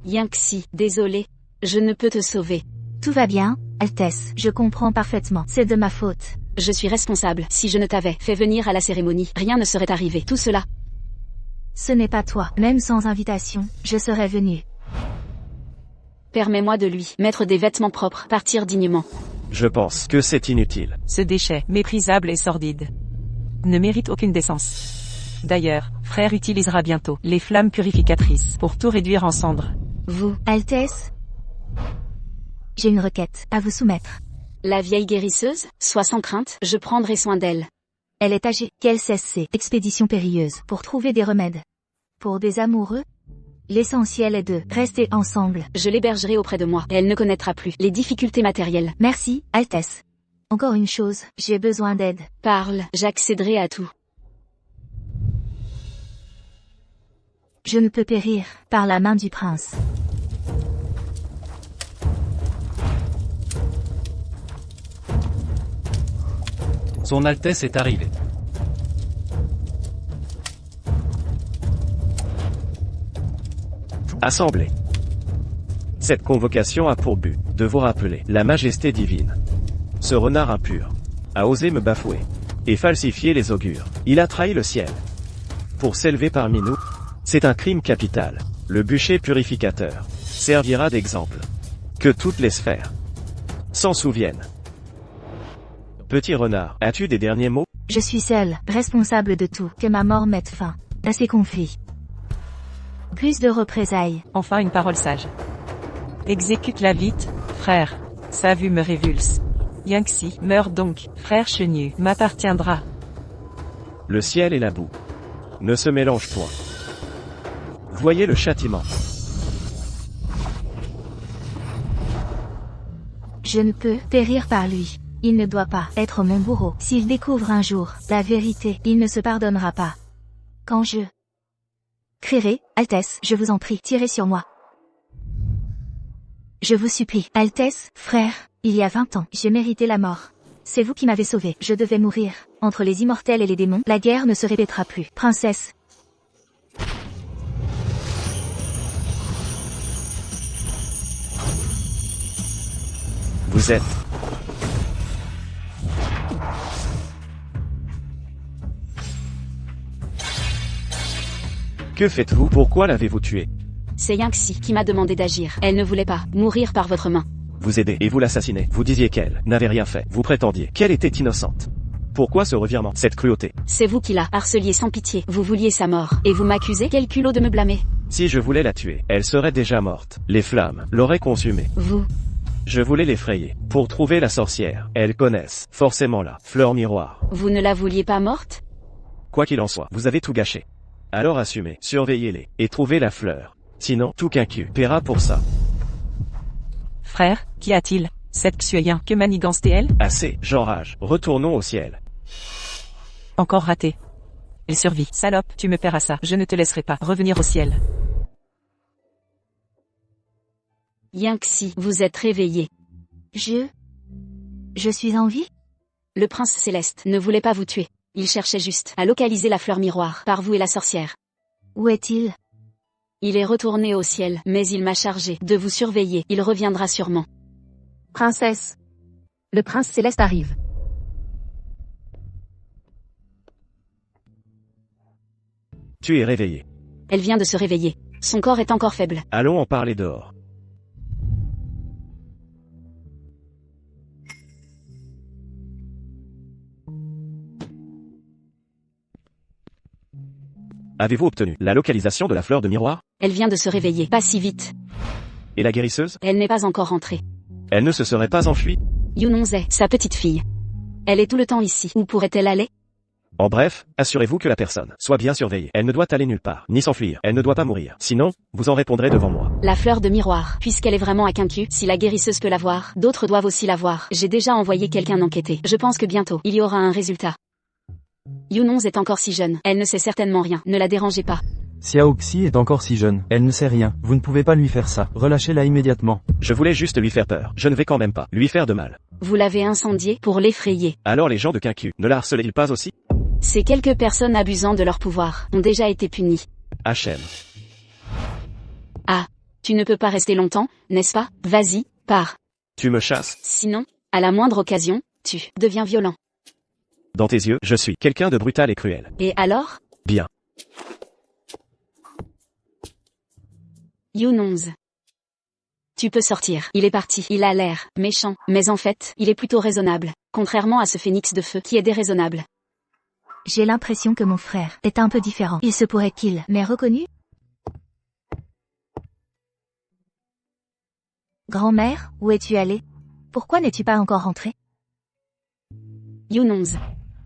Yangxi, désolé. Je ne peux te sauver. Tout va bien, Altesse, je comprends parfaitement. C'est de ma faute. Je suis responsable. Si je ne t'avais fait venir à la cérémonie, rien ne serait arrivé. Tout cela. Ce n'est pas toi. Même sans invitation, je serais venu. Permets-moi de lui mettre des vêtements propres, partir dignement. Je pense que c'est inutile. Ce déchet, méprisable et sordide, ne mérite aucune décence. D'ailleurs, frère utilisera bientôt les flammes purificatrices pour tout réduire en cendres. Vous, Altesse? J'ai une requête à vous soumettre. La vieille guérisseuse, sois sans crainte, je prendrai soin d'elle. Elle est âgée. Qu'elle cesse ses expéditions périlleuses pour trouver des remèdes. Pour des amoureux? L'essentiel est de rester ensemble. Je l'hébergerai auprès de moi. Elle ne connaîtra plus les difficultés matérielles. Merci, Altesse. Encore une chose, j'ai besoin d'aide. Parle, j'accéderai à tout. Je ne peux périr par la main du prince. Son Altesse est arrivée. Assemblée. Cette convocation a pour but de vous rappeler la majesté divine. Ce renard impur a osé me bafouer et falsifier les augures. Il a trahi le ciel. Pour s'élever parmi nous, c'est un crime capital. Le bûcher purificateur servira d'exemple. Que toutes les sphères s'en souviennent. Petit renard, as-tu des derniers mots? Je suis seul, responsable de tout. Que ma mort mette fin à ces conflits. Plus de représailles. Enfin une parole sage. Exécute-la vite, frère. Sa vue me révulse. Yangxi, meurs donc, frère Chenu, m'appartiendra. Le ciel et la boue ne se mélangent point. Voyez le châtiment. Je ne peux périr par lui. Il ne doit pas être mon bourreau. S'il découvre un jour la vérité, il ne se pardonnera pas. Quand je crierai, Altesse, je vous en prie, tirez sur moi. Je vous supplie, Altesse, frère, il y a 20 ans, j'ai mérité la mort. C'est vous qui m'avez sauvé. Je devais mourir. Entre les immortels et les démons, la guerre ne se répétera plus. Princesse. Vous êtes Que faites-vous? Pourquoi l'avez-vous tué? C'est Yangxi qui m'a demandé d'agir. Elle ne voulait pas mourir par votre main. Vous aidez et vous l'assassinez. Vous disiez qu'elle n'avait rien fait. Vous prétendiez qu'elle était innocente. Pourquoi ce revirement, cette cruauté? C'est vous qui la harceliez sans pitié. Vous vouliez sa mort. Et vous m'accusez? Quel culot de me blâmer. Si je voulais la tuer, elle serait déjà morte. Les flammes l'auraient consumée. Vous. Je voulais l'effrayer. Pour trouver la sorcière, elles connaissent forcément la fleur miroir. Vous ne la vouliez pas morte? Quoi qu'il en soit, vous avez tout gâché. Alors assumez, surveillez-les, et trouvez la fleur. Sinon, tout Quinqiu paiera pour ça. Frère, qu'y a-t-il? Cette Xueyan, que manigance-t-elle? Assez, j'enrage. Retournons au ciel. Encore raté. Elle survit. Salope, tu me paieras ça. Je ne te laisserai pas revenir au ciel. Yinxi, vous êtes réveillé. Je suis en vie? Le prince céleste ne voulait pas vous tuer. Il cherchait juste à localiser la fleur miroir par vous et la sorcière. Où est-il? Il est retourné au ciel, mais il m'a chargé de vous surveiller. Il reviendra sûrement. Princesse. Le prince céleste arrive. Tu es réveillé. Elle vient de se réveiller. Son corps est encore faible. Allons en parler dehors. Avez-vous obtenu la localisation de la fleur de miroir? Elle vient de se réveiller. Pas si vite. Et la guérisseuse? Elle n'est pas encore rentrée. Elle ne se serait pas enfuie? Yunonze est sa petite fille. Elle est tout le temps ici. Où pourrait-elle aller? En bref, assurez-vous que la personne soit bien surveillée. Elle ne doit aller nulle part, ni s'enfuir. Elle ne doit pas mourir. Sinon, vous en répondrez devant moi. La fleur de miroir. Puisqu'elle est vraiment à Quincu, si la guérisseuse peut la voir, d'autres doivent aussi la voir. J'ai déjà envoyé quelqu'un enquêter. Je pense que bientôt, il y aura un résultat. Yunonze est encore si jeune. Elle ne sait certainement rien. Ne la dérangez pas. Xiaoxi est encore si jeune. Elle ne sait rien. Vous ne pouvez pas lui faire ça. Relâchez-la immédiatement. Je voulais juste lui faire peur. Je ne vais quand même pas lui faire de mal. Vous l'avez incendiée pour l'effrayer. Alors les gens de Quincu ne la harcelaient-ils pas aussi? Ces quelques personnes abusant de leur pouvoir ont déjà été punies. HM. Ah, tu ne peux pas rester longtemps, n'est-ce pas? Vas-y, pars. Tu me chasses? Sinon, à la moindre occasion, tu deviens violent. Dans tes yeux, je suis quelqu'un de brutal et cruel. Et alors? Bien. Yunonze. Tu peux sortir. Il est parti. Il a l'air méchant, mais en fait, il est plutôt raisonnable. Contrairement à ce phénix de feu qui est déraisonnable. J'ai l'impression que mon frère est un peu différent. Il se pourrait qu'il m'ait reconnu? Grand-mère, où es-tu allée? Pourquoi n'es-tu pas encore rentrée? Yunonze.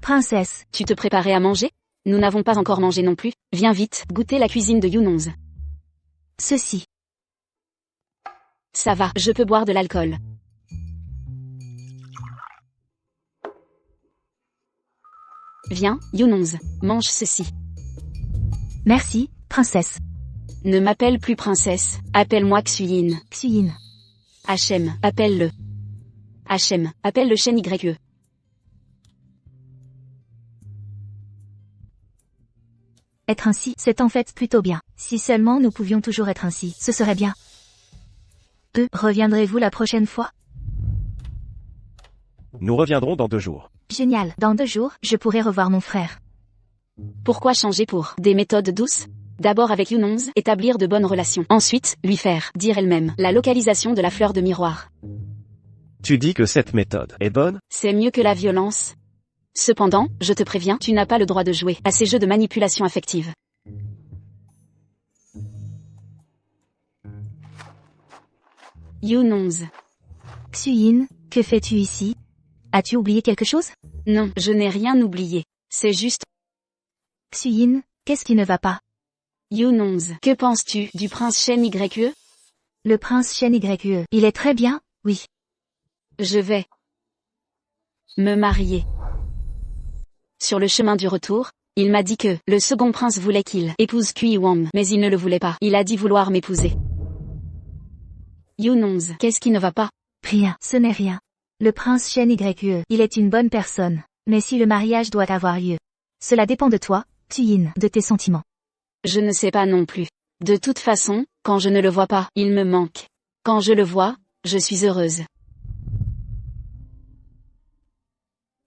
Princesse, Tu te préparais à manger? Nous n'avons pas encore mangé non plus. Viens vite, goûter la cuisine de Yunonze. ceci. Ça va, je peux boire de l'alcool. Viens, Yunonze, mange ceci. Merci, princesse. Ne m'appelle plus princesse, appelle-moi Xuyin. Xuyin. Hachem, appelle-le. Hachem, appelle le Shen YE. Être ainsi, c'est en fait plutôt bien. Si seulement nous pouvions toujours être ainsi, ce serait bien. Reviendrez-vous la prochaine fois? Nous reviendrons dans 2 jours. Génial. Dans 2 jours, je pourrai revoir mon frère. Pourquoi changer pour des méthodes douces? D'abord avec Yunonze, établir de bonnes relations. Ensuite, lui faire dire elle-même la localisation de la fleur de miroir. Tu dis que cette méthode est bonne? C'est mieux que la violence. Cependant, je te préviens, tu n'as pas le droit de jouer à ces jeux de manipulation affective. Yunonze. Xuyin, que fais-tu ici? As-tu oublié quelque chose? Non, je n'ai rien oublié. C'est juste... Xuyin, qu'est-ce qui ne va pas? Yunonze, que penses-tu du prince Shen YE? Le prince Shen YE, il est très bien, oui. Je vais me marier. Sur le chemin du retour, il m'a dit que le second prince voulait qu'il épouse Kui Wang, mais il ne le voulait pas. Il a dit vouloir m'épouser. Yunonze, qu'est-ce qui ne va pas? Rien, ce n'est rien. Le prince Shen YE, il est une bonne personne. Mais si le mariage doit avoir lieu, cela dépend de toi, Xuyin, de tes sentiments. Je ne sais pas non plus. De toute façon, quand je ne le vois pas, il me manque. Quand je le vois, je suis heureuse.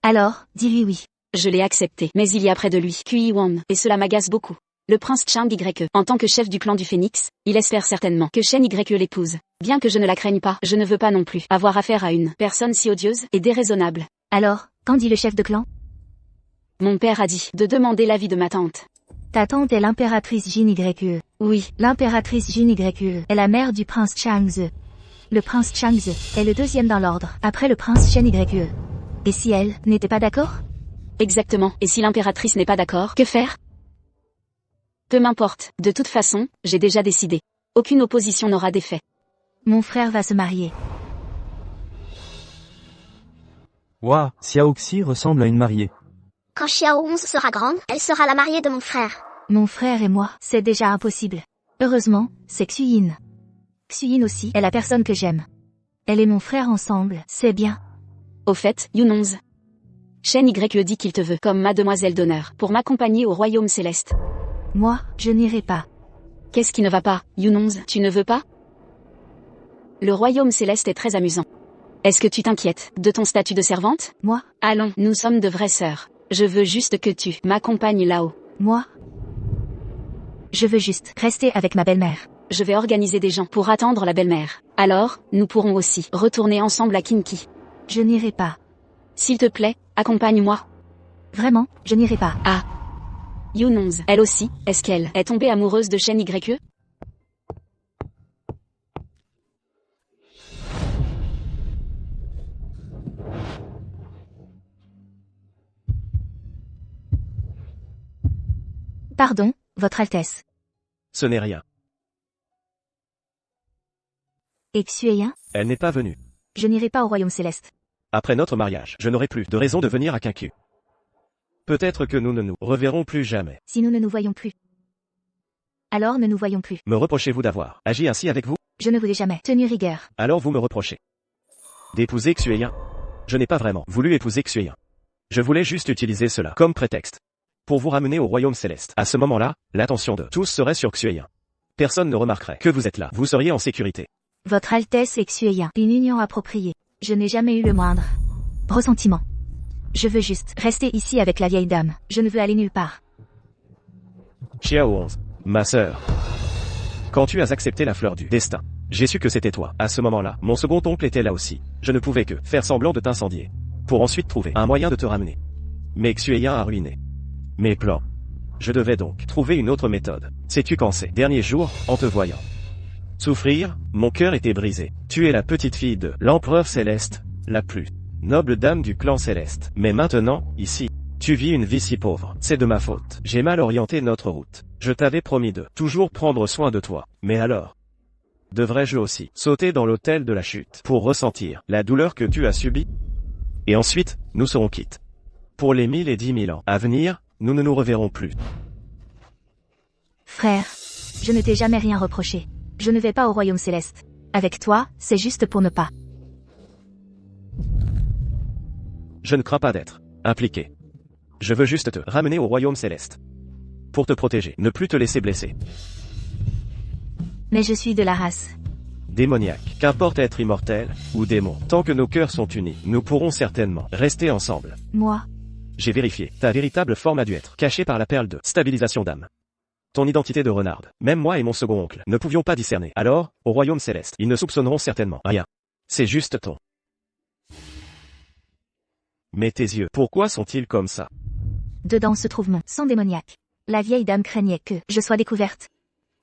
Alors, dis-lui oui. Je l'ai accepté, mais il y a près de lui Kui Wang, et cela m'agace beaucoup. Le prince Chang YE, en tant que chef du clan du Phénix, il espère certainement que Shen YE l'épouse. Bien que je ne la craigne pas, je ne veux pas non plus avoir affaire à une personne si odieuse et déraisonnable. Alors, qu'en dit le chef de clan? Mon père a dit de demander l'avis de ma tante. Ta tante est l'impératrice Jin YE. Oui, l'impératrice Jin YE est la mère du prince Changze. Le prince Changze est le 2e dans l'ordre, après le prince Shen YE. Et si elle n'était pas d'accord? Exactement, et si l'impératrice n'est pas d'accord, que faire? Peu m'importe, de toute façon, j'ai déjà décidé. Aucune opposition n'aura d'effet. Mon frère va se marier. Waouh, Xiaoxi ressemble à une mariée. Quand Xiao 11 sera grande, elle sera la mariée de mon frère. Mon frère et moi, c'est déjà impossible. Heureusement, c'est Xuyin. Xuyin aussi est la personne que j'aime. Elle et mon frère ensemble, c'est bien. Au fait, Yunonz. Shen Y dit qu'il te veut comme mademoiselle d'honneur pour m'accompagner au royaume céleste. Moi, je n'irai pas. Qu'est-ce qui ne va pas, Yunonz, tu ne veux pas? Le royaume céleste est très amusant. Est-ce que tu t'inquiètes de ton statut de servante? Moi? Allons, nous sommes de vraies sœurs. Je veux juste que tu m'accompagnes là-haut. Moi? Je veux juste rester avec ma belle-mère. Je vais organiser des gens pour attendre la belle-mère. Alors, nous pourrons aussi retourner ensemble à Kinki. Je n'irai pas. S'il te plaît, accompagne-moi. Vraiment, je n'irai pas. Ah. Yunonz, elle aussi, est-ce qu'elle est tombée amoureuse de Shen YE? Pardon, Votre Altesse. Ce n'est rien. Et Xueyin? Elle n'est pas venue. Je n'irai pas au royaume céleste. Après notre mariage, je n'aurai plus de raison de venir à Kinki. Peut-être que nous ne nous reverrons plus jamais. Si nous ne nous voyons plus. Alors ne nous voyons plus. Me reprochez-vous d'avoir agi ainsi avec vous? Je ne vous ai jamais tenu rigueur. Alors vous me reprochez d'épouser Xueyin? Je n'ai pas vraiment voulu épouser Xueyin. Je voulais juste utiliser cela comme prétexte pour vous ramener au royaume céleste. À ce moment-là, l'attention de tous serait sur Xueyin. Personne ne remarquerait que vous êtes là. Vous seriez en sécurité. Votre Altesse et Xueyin, une union appropriée. Je n'ai jamais eu le moindre ressentiment. Je veux juste rester ici avec la vieille dame. Je ne veux aller nulle part. Xiao 11, ma sœur. Quand tu as accepté la fleur du destin, j'ai su que c'était toi. À ce moment-là, mon second oncle était là aussi. Je ne pouvais que faire semblant de t'incendier, pour ensuite trouver un moyen de te ramener. Mais Xueyin a ruiné mes plans. Je devais donc trouver une autre méthode. Sais-tu quand ces derniers jours, en te voyant souffrir, mon cœur était brisé. Tu es la petite fille de l'empereur céleste, la plus noble dame du clan céleste. Mais maintenant, ici, tu vis une vie si pauvre. C'est de ma faute. J'ai mal orienté notre route. Je t'avais promis de toujours prendre soin de toi. Mais alors, devrais-je aussi sauter dans l'autel de la chute pour ressentir la douleur que tu as subie? Et ensuite, nous serons quittes. Pour les 1000 et 10 000 ans à venir, nous ne nous reverrons plus. Frère, je ne t'ai jamais rien reproché. Je ne vais pas au royaume céleste. Avec toi, c'est juste pour ne pas. Je ne crains pas d'être impliqué. Je veux juste te ramener au royaume céleste. Pour te protéger, ne plus te laisser blesser. Mais je suis de la race démoniaque. Qu'importe être immortel ou démon, tant que nos cœurs sont unis, nous pourrons certainement rester ensemble. Moi. J'ai vérifié. Ta véritable forme a dû être cachée par la perle de stabilisation d'âme. Ton identité de renarde. Même moi et mon second oncle ne pouvions pas discerner. Alors, au royaume céleste, ils ne soupçonneront certainement rien. C'est juste ton. Mais tes yeux, pourquoi sont-ils comme ça? Dedans se trouve mon sang démoniaque. La vieille dame craignait que je sois découverte.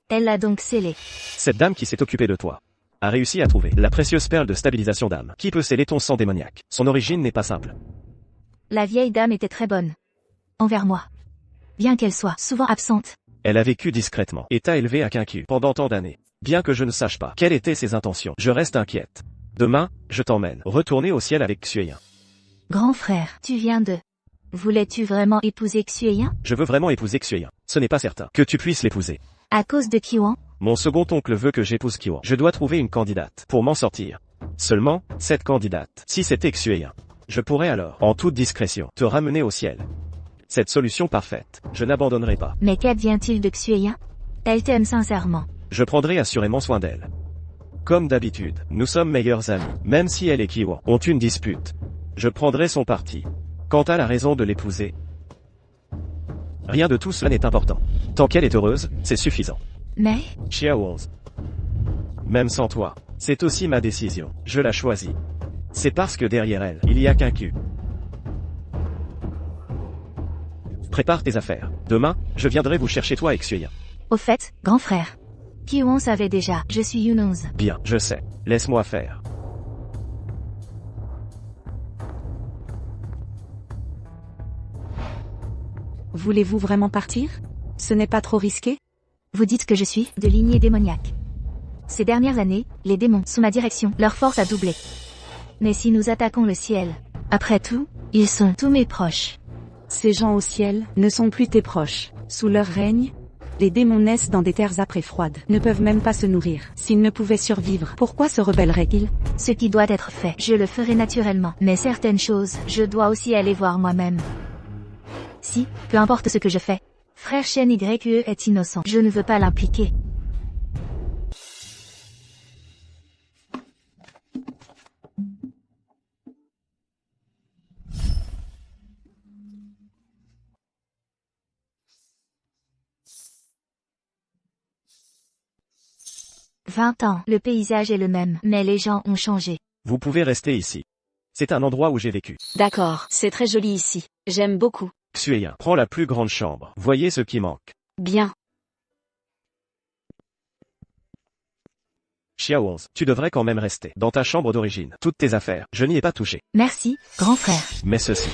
Elle l'a donc scellé. Cette dame qui s'est occupée de toi a réussi à trouver la précieuse perle de stabilisation d'âme. Qui peut sceller ton sang démoniaque? Son origine n'est pas simple. La vieille dame était très bonne envers moi. Bien qu'elle soit souvent absente. Elle a vécu discrètement et t'a élevé à Kinki pendant tant d'années. Bien que je ne sache pas quelles étaient ses intentions, je reste inquiète. Demain, je t'emmène retourner au ciel avec Xueyin. Grand frère, tu viens de... Voulais-tu vraiment épouser Xueyin? Je veux vraiment épouser Xueyin. Ce n'est pas certain que tu puisses l'épouser. À cause de Kiwan? Mon second oncle veut que j'épouse Kiwan. Je dois trouver une candidate pour m'en sortir. Seulement, cette candidate. Si c'était Xueyin, je pourrais alors, en toute discrétion, te ramener au ciel. Cette solution parfaite, je n'abandonnerai pas. Mais qu'advient-il de Xueyin? Elle t'aime sincèrement. Je prendrai assurément soin d'elle. Comme d'habitude, nous sommes meilleurs amis. Même si elle et Kiwan ont une dispute, je prendrai son parti. Quant à la raison de l'épouser, rien de tout cela n'est important. Tant qu'elle est heureuse, c'est suffisant. Mais... Xiao 11. Même sans toi, c'est aussi ma décision. Je la choisis. C'est parce que derrière elle, il y a Kinki. Prépare tes affaires. Demain, je viendrai vous chercher toi et Xueyin. Au fait, grand frère. Kiwan savait déjà, je suis Yunonz. Bien, je sais. Laisse-moi faire. Voulez-vous vraiment partir? Ce n'est pas trop risqué? Vous dites que je suis de lignée démoniaque. Ces dernières années, les démons, sous ma direction, leur force a doublé. Mais si nous attaquons le ciel, après tout, ils sont tous mes proches. Ces gens au ciel ne sont plus tes proches. Sous leur règne, les démons naissent dans des terres âpres et froides, ne peuvent même pas se nourrir. S'ils ne pouvaient survivre, pourquoi se rebelleraient-ils? Ce qui doit être fait, je le ferai naturellement. Mais certaines choses, je dois aussi aller voir moi-même. Si, peu importe ce que je fais, frère Shen YE est innocent. Je ne veux pas l'impliquer. « 20 ans, le paysage est le même, mais les gens ont changé. Vous pouvez rester ici. C'est un endroit où j'ai vécu. D'accord, c'est très joli ici. J'aime beaucoup. Xueyin, prends la plus grande chambre. Voyez ce qui manque. Bien. Xiao 11, tu devrais quand même rester dans ta chambre d'origine. Toutes tes affaires, je n'y ai pas touché. Merci, grand frère. Mais ceci.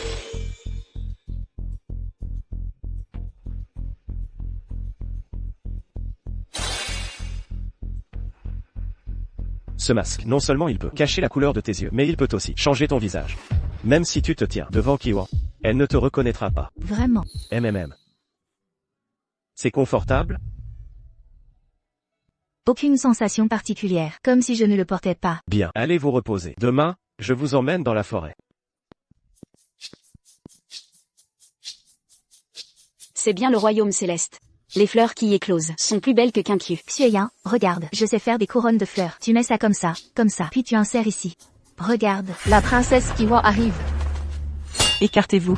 Ce masque, non seulement il peut cacher la couleur de tes yeux, mais il peut aussi changer ton visage. Même si tu te tiens devant Kiwan, elle ne te reconnaîtra pas. Vraiment. C'est confortable? Aucune sensation particulière, comme si je ne le portais pas. Bien, allez vous reposer. Demain, je vous emmène dans la forêt. C'est bien le royaume céleste. Les fleurs qui y éclosent sont plus belles que Qianqiu. Xueyin, regarde, je sais faire des couronnes de fleurs. Tu mets ça, comme ça, puis tu insères ici. Regarde, la princesse Kiwan arrive. Écartez-vous.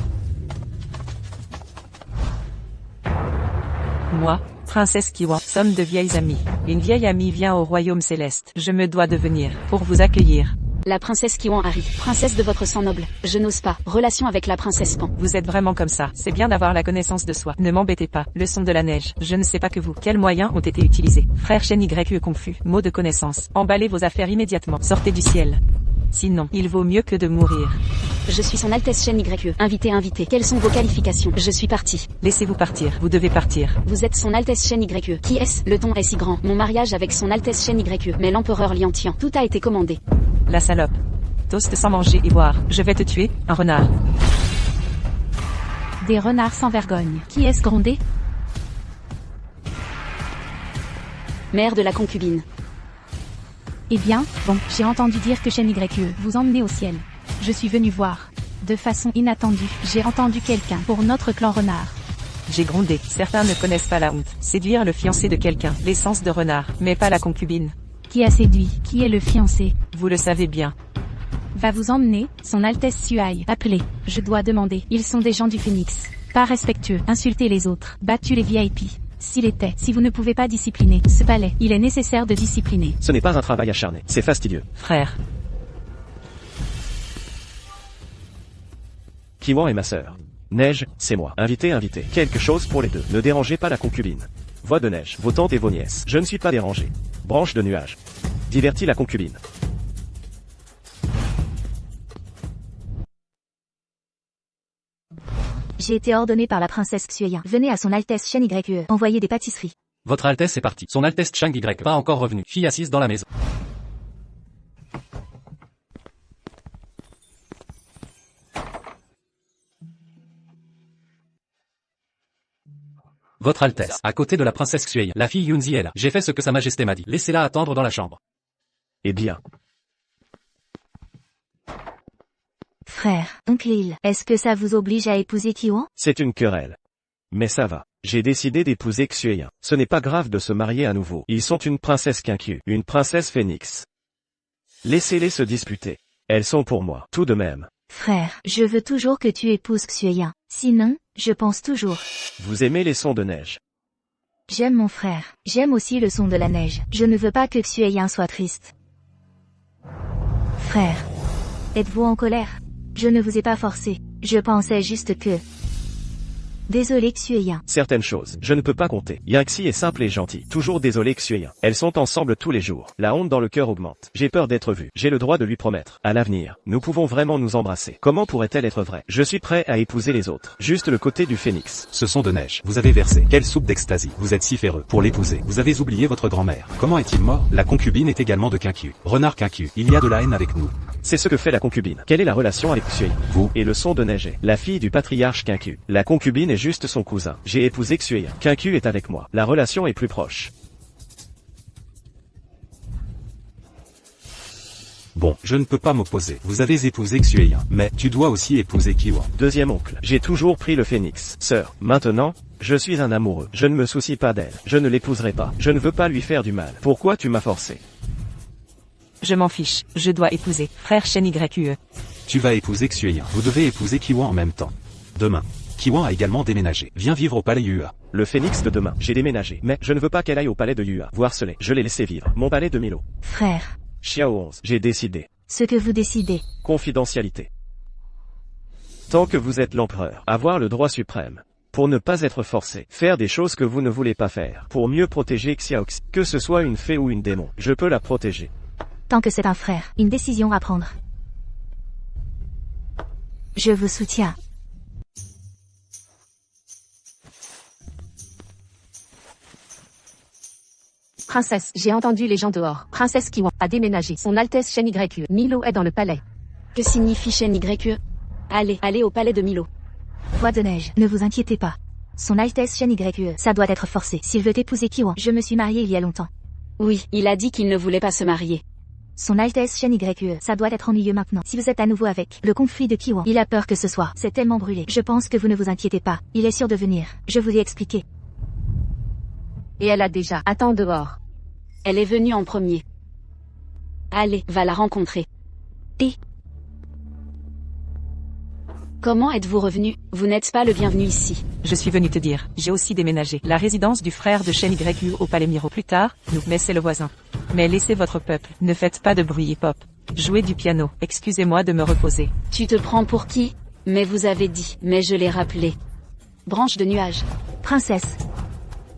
Moi, princesse Kiwan, sommes de vieilles amies. Une vieille amie vient au royaume céleste. Je me dois de venir pour vous accueillir. La princesse Kiwan arrive. Princesse de votre sang noble. Je n'ose pas. Relation avec la princesse Pan. Vous êtes vraiment comme ça. C'est bien d'avoir la connaissance de soi. Ne m'embêtez pas. Leçon de la neige. Je ne sais pas que vous. Quels moyens ont été utilisés? Frère Shen YE confus. Mot de connaissance. Emballez vos affaires immédiatement. Sortez du ciel. Sinon, il vaut mieux que de mourir. Je suis son Altesse Shen YE. Invité. Quelles sont vos qualifications? Je suis parti. Laissez-vous partir. Vous devez partir. Vous êtes son Altesse Shen YE. Qui est-ce? Le ton est si grand. Mon mariage avec son Altesse Shen YE. Mais l'empereur Liantian. Tout a été commandé. La salope. Toast sans manger et boire. Je vais te tuer, un renard. Des renards sans vergogne. Qui est-ce grondé? Mère de la concubine. Eh bien, bon, j'ai entendu dire que Shen YE vous emmenez au ciel. Je suis venu voir. De façon inattendue, j'ai entendu quelqu'un pour notre clan renard. J'ai grondé. Certains ne connaissent pas la honte. Séduire le fiancé de quelqu'un, l'essence de renard, mais pas la concubine. Qui a séduit? Qui est le fiancé? Vous le savez bien. Va vous emmener, son Altesse Suai. Appelez. Je dois demander. Ils sont des gens du Phénix. Pas respectueux. Insulter les autres. Battu les VIP. S'il était, si vous ne pouvez pas discipliner ce palais, il est nécessaire de discipliner. Ce n'est pas un travail acharné. C'est fastidieux. Frère. Kiwan est ma sœur. Neige, c'est moi. Invité. Quelque chose pour les deux. Ne dérangez pas la concubine. Voix de neige, vos tantes et vos nièces. Je ne suis pas dérangé. Branche de nuage. Divertis la concubine. J'ai été ordonné par la princesse Xueyin. Venez à son Altesse Shen YE. Envoyez des pâtisseries. Votre Altesse est partie. Son Altesse Chang Y pas encore revenu. Fille assise dans la maison. Votre Altesse, à côté de la princesse Xueyin. La fille Yunzi est là. J'ai fait ce que sa majesté m'a dit. Laissez-la attendre dans la chambre. Eh bien. Frère, oncle Il, est-ce que ça vous oblige à épouser Kiwan? C'est une querelle. Mais ça va. J'ai décidé d'épouser Xueyin. Ce n'est pas grave de se marier à nouveau. Ils sont une princesse Qianqiu, une princesse Phénix. Laissez-les se disputer. Elles sont pour moi, tout de même. Frère, je veux toujours que tu épouses Xueyin. Sinon, je pense toujours. Vous aimez les sons de neige. J'aime mon frère. J'aime aussi le son de la neige. Je ne veux pas que Xueyin soit triste. Frère, êtes-vous en colère? Je ne vous ai pas forcé. Je pensais juste que... Désolé Xueyin. Certaines choses, je ne peux pas compter. Yangxi est simple et gentil. Toujours désolé Xueyin. Elles sont ensemble tous les jours. La honte dans le cœur augmente. J'ai peur d'être vu. J'ai le droit de lui promettre. À l'avenir, nous pouvons vraiment nous embrasser. Comment pourrait-elle être vraie? Je suis prêt à épouser les autres. Juste le côté du phénix. Ce sont de neige. Vous avez versé. Quelle soupe d'extasie. Vous êtes si féreux. Pour l'épouser, vous avez oublié votre grand-mère. Comment est-il mort? La concubine est également de Qianqiu. Renard Qianqiu, il y a de la haine avec nous. C'est ce que fait la concubine. Quelle est la relation avec Xue? Vous? Et le son de Neige, la fille du patriarche Qingque. La concubine est juste son cousin. J'ai épousé Xue. Qingque est avec moi. La relation est plus proche. Bon, je ne peux pas m'opposer. Vous avez épousé Xueyin, mais tu dois aussi épouser Kiwan. Deuxième oncle. J'ai toujours pris le phénix. Sœur, maintenant, je suis un amoureux. Je ne me soucie pas d'elle. Je ne l'épouserai pas. Je ne veux pas lui faire du mal. Pourquoi tu m'as forcé? Je m'en fiche, je dois épouser, frère Shen YQE. Tu vas épouser Xueyin. Vous devez épouser Kiwan en même temps. Demain. Kiwan a également déménagé. Viens vivre au palais Yua. Le phénix de demain. J'ai déménagé. Mais je ne veux pas qu'elle aille au palais de Yua. Voir Soleil. Je l'ai laissé vivre. Mon palais de Milo. Frère. Xiao 11. J'ai décidé. Ce que vous décidez. Confidentialité. Tant que vous êtes l'empereur, avoir le droit suprême. Pour ne pas être forcé, faire des choses que vous ne voulez pas faire. Pour mieux protéger Xiaoxi. Que ce soit une fée ou une démon, je peux la protéger. Tant que c'est un frère, une décision à prendre. Je vous soutiens. Princesse, j'ai entendu les gens dehors. Princesse Kiwan a déménagé. Son Altesse Shen YQE. Milo est dans le palais. Que signifie Shen YQE? Allez au palais de Milo. Voix de neige, ne vous inquiétez pas. Son Altesse Shen YQE, ça doit être forcé. S'il veut épouser Kiwan, je me suis mariée il y a longtemps. Oui, il a dit qu'il ne voulait pas se marier. Son Altesse Shen YQE, ça doit être ennuyeux maintenant. Si vous êtes à nouveau avec le conflit de Kiwan, il a peur que ce soit. C'est tellement brûlé. Je pense que vous ne vous inquiétez pas. Il est sûr de venir. Je vous ai expliqué. Et elle a déjà. Attends dehors. Elle est venue en premier. Allez, va la rencontrer. Et comment êtes-vous revenu? Vous n'êtes pas le bienvenu ici. Je suis venu te dire, j'ai aussi déménagé. La résidence du frère de Shen YQE au palais Miro. Plus tard, nous, mais c'est le voisin. Mais laissez votre peuple, ne faites pas de bruit hip-hop. Jouez du piano, excusez-moi de me reposer. Tu te prends pour qui? Mais vous avez dit, mais je l'ai rappelé. Branche de nuages. Princesse.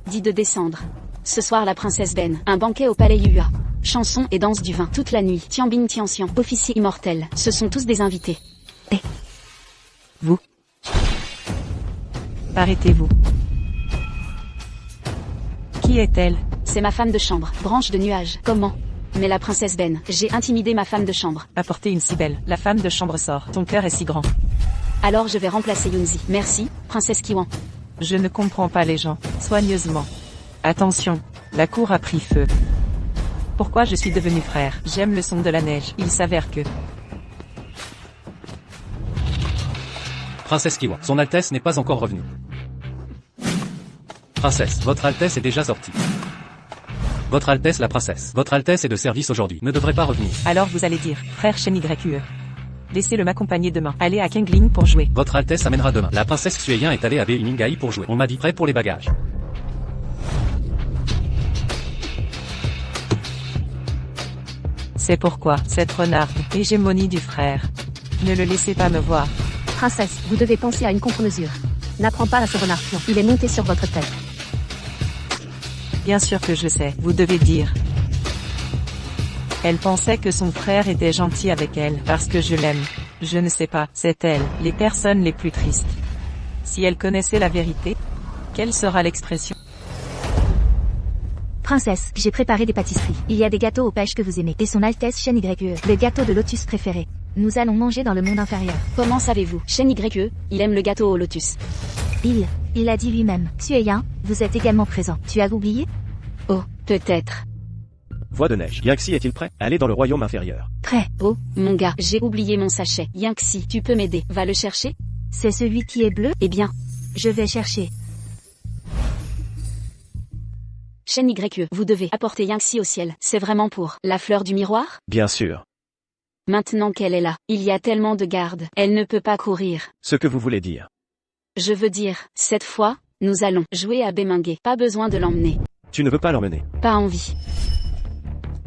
Dis de descendre. Ce soir la princesse Ben, un banquet au palais Yua. Chansons et danse du vin toute la nuit. Tianbin Tianxian, officier immortel, ce sont tous des invités. Et vous? Arrêtez-vous. Qui est-elle? C'est ma femme de chambre, branche de nuages. Comment? Mais la princesse Ben, j'ai intimidé ma femme de chambre. Apportez une si belle, la femme de chambre sort. Ton cœur est si grand. Alors je vais remplacer Yunzi. Merci, princesse Kiwan. Je ne comprends pas les gens. Soigneusement. Attention, la cour a pris feu. Pourquoi je suis devenu frère? J'aime le son de la neige. Il s'avère que... Princesse Kiwan, son Altesse n'est pas encore revenue. Princesse, votre Altesse est déjà sortie. Votre Altesse la princesse. Votre Altesse est de service aujourd'hui, ne devrait pas revenir. Alors vous allez dire, frère Shen YQE. Laissez-le m'accompagner demain. Allez à Kengling pour jouer. Votre Altesse amènera demain. La princesse Xueyin est allée à Beiningai pour jouer. On m'a dit prêt pour les bagages. C'est pourquoi, cette renarde, hégémonie du frère. Ne le laissez pas me voir. Princesse, vous devez penser à une contre-mesure. N'apprends pas à ce renard pion. Il est monté sur votre tête. Bien sûr que je sais, vous devez dire. Elle pensait que son frère était gentil avec elle, parce que je l'aime. Je ne sais pas, c'est elle, les personnes les plus tristes. Si elle connaissait la vérité, quelle sera l'expression? Princesse, j'ai préparé des pâtisseries. Il y a des gâteaux aux pêches que vous aimez. Et son Altesse Shen YQE, le gâteau de lotus préféré. Nous allons manger dans le monde inférieur. Comment savez-vous? Shen YQE, il aime le gâteau au lotus. Il a dit lui-même. Xueyin, vous êtes également présent. Tu as oublié? Oh, peut-être. Voix de neige. Yangxi est-il prêt? Allez dans le royaume inférieur. Prêt. Oh, mon gars, j'ai oublié mon sachet. Yangxi, tu peux m'aider. Va le chercher? C'est celui qui est bleu? Eh bien, je vais chercher. Shen YQE, vous devez apporter Yangxi au ciel. C'est vraiment pour la fleur du miroir? Bien sûr. Maintenant qu'elle est là, il y a tellement de gardes. Elle ne peut pas courir. Ce que vous voulez dire. Je veux dire, cette fois, nous allons jouer à Bemingue. Pas besoin de l'emmener. Tu ne veux pas l'emmener. Pas envie.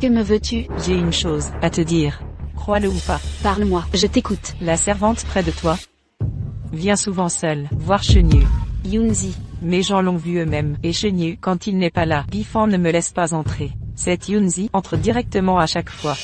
Que me veux-tu? J'ai une chose à te dire. Crois-le ou pas. Parle-moi, je t'écoute. La servante près de toi vient souvent seule, voir Chenyu. Yunzi. Mes gens l'ont vu eux-mêmes, et Chenyu, quand il n'est pas là, Bifan ne me laisse pas entrer. Cette Yunzi entre directement à chaque fois.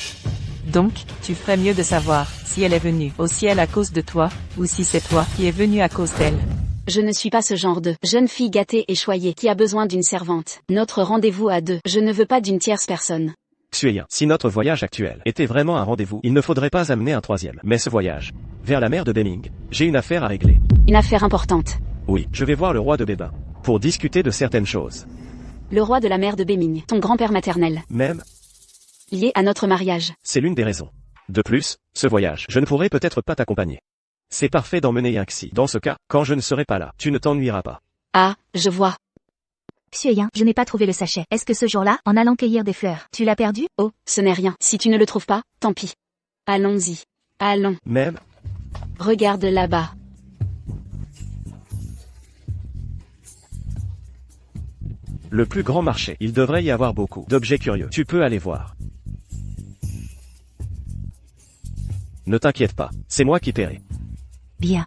Donc, tu ferais mieux de savoir, si elle est venue au ciel à cause de toi, ou si c'est toi qui es venu à cause d'elle. Je ne suis pas ce genre de jeune fille gâtée et choyée qui a besoin d'une servante. Notre rendez-vous à deux. Je ne veux pas d'une tierce personne. Xueyin, si notre voyage actuel était vraiment un rendez-vous, il ne faudrait pas amener un troisième. Mais ce voyage, vers la mer de Beming, j'ai une affaire à régler. Une affaire importante. Oui, je vais voir le roi de Bébin, pour discuter de certaines choses. Le roi de la mer de Beming, ton grand-père maternel. Même, Lié à notre mariage. c'est l'une des raisons. De plus, ce voyage, je ne pourrai peut-être pas t'accompagner. C'est parfait d'emmener Yingxi. Dans ce cas, quand je ne serai pas là, tu ne t'ennuieras pas. Ah, je vois. Xueyin, je n'ai pas trouvé le sachet. Est-ce que ce jour-là, en allant cueillir des fleurs, tu l'as perdu? Oh, ce n'est rien. Si tu ne le trouves pas, tant pis. Allons-y. Allons. Même, Regarde là-bas. le plus grand marché, il devrait y avoir beaucoup d'objets curieux. Tu peux aller voir. Ne t'inquiète pas, c'est moi qui paierai. Bien.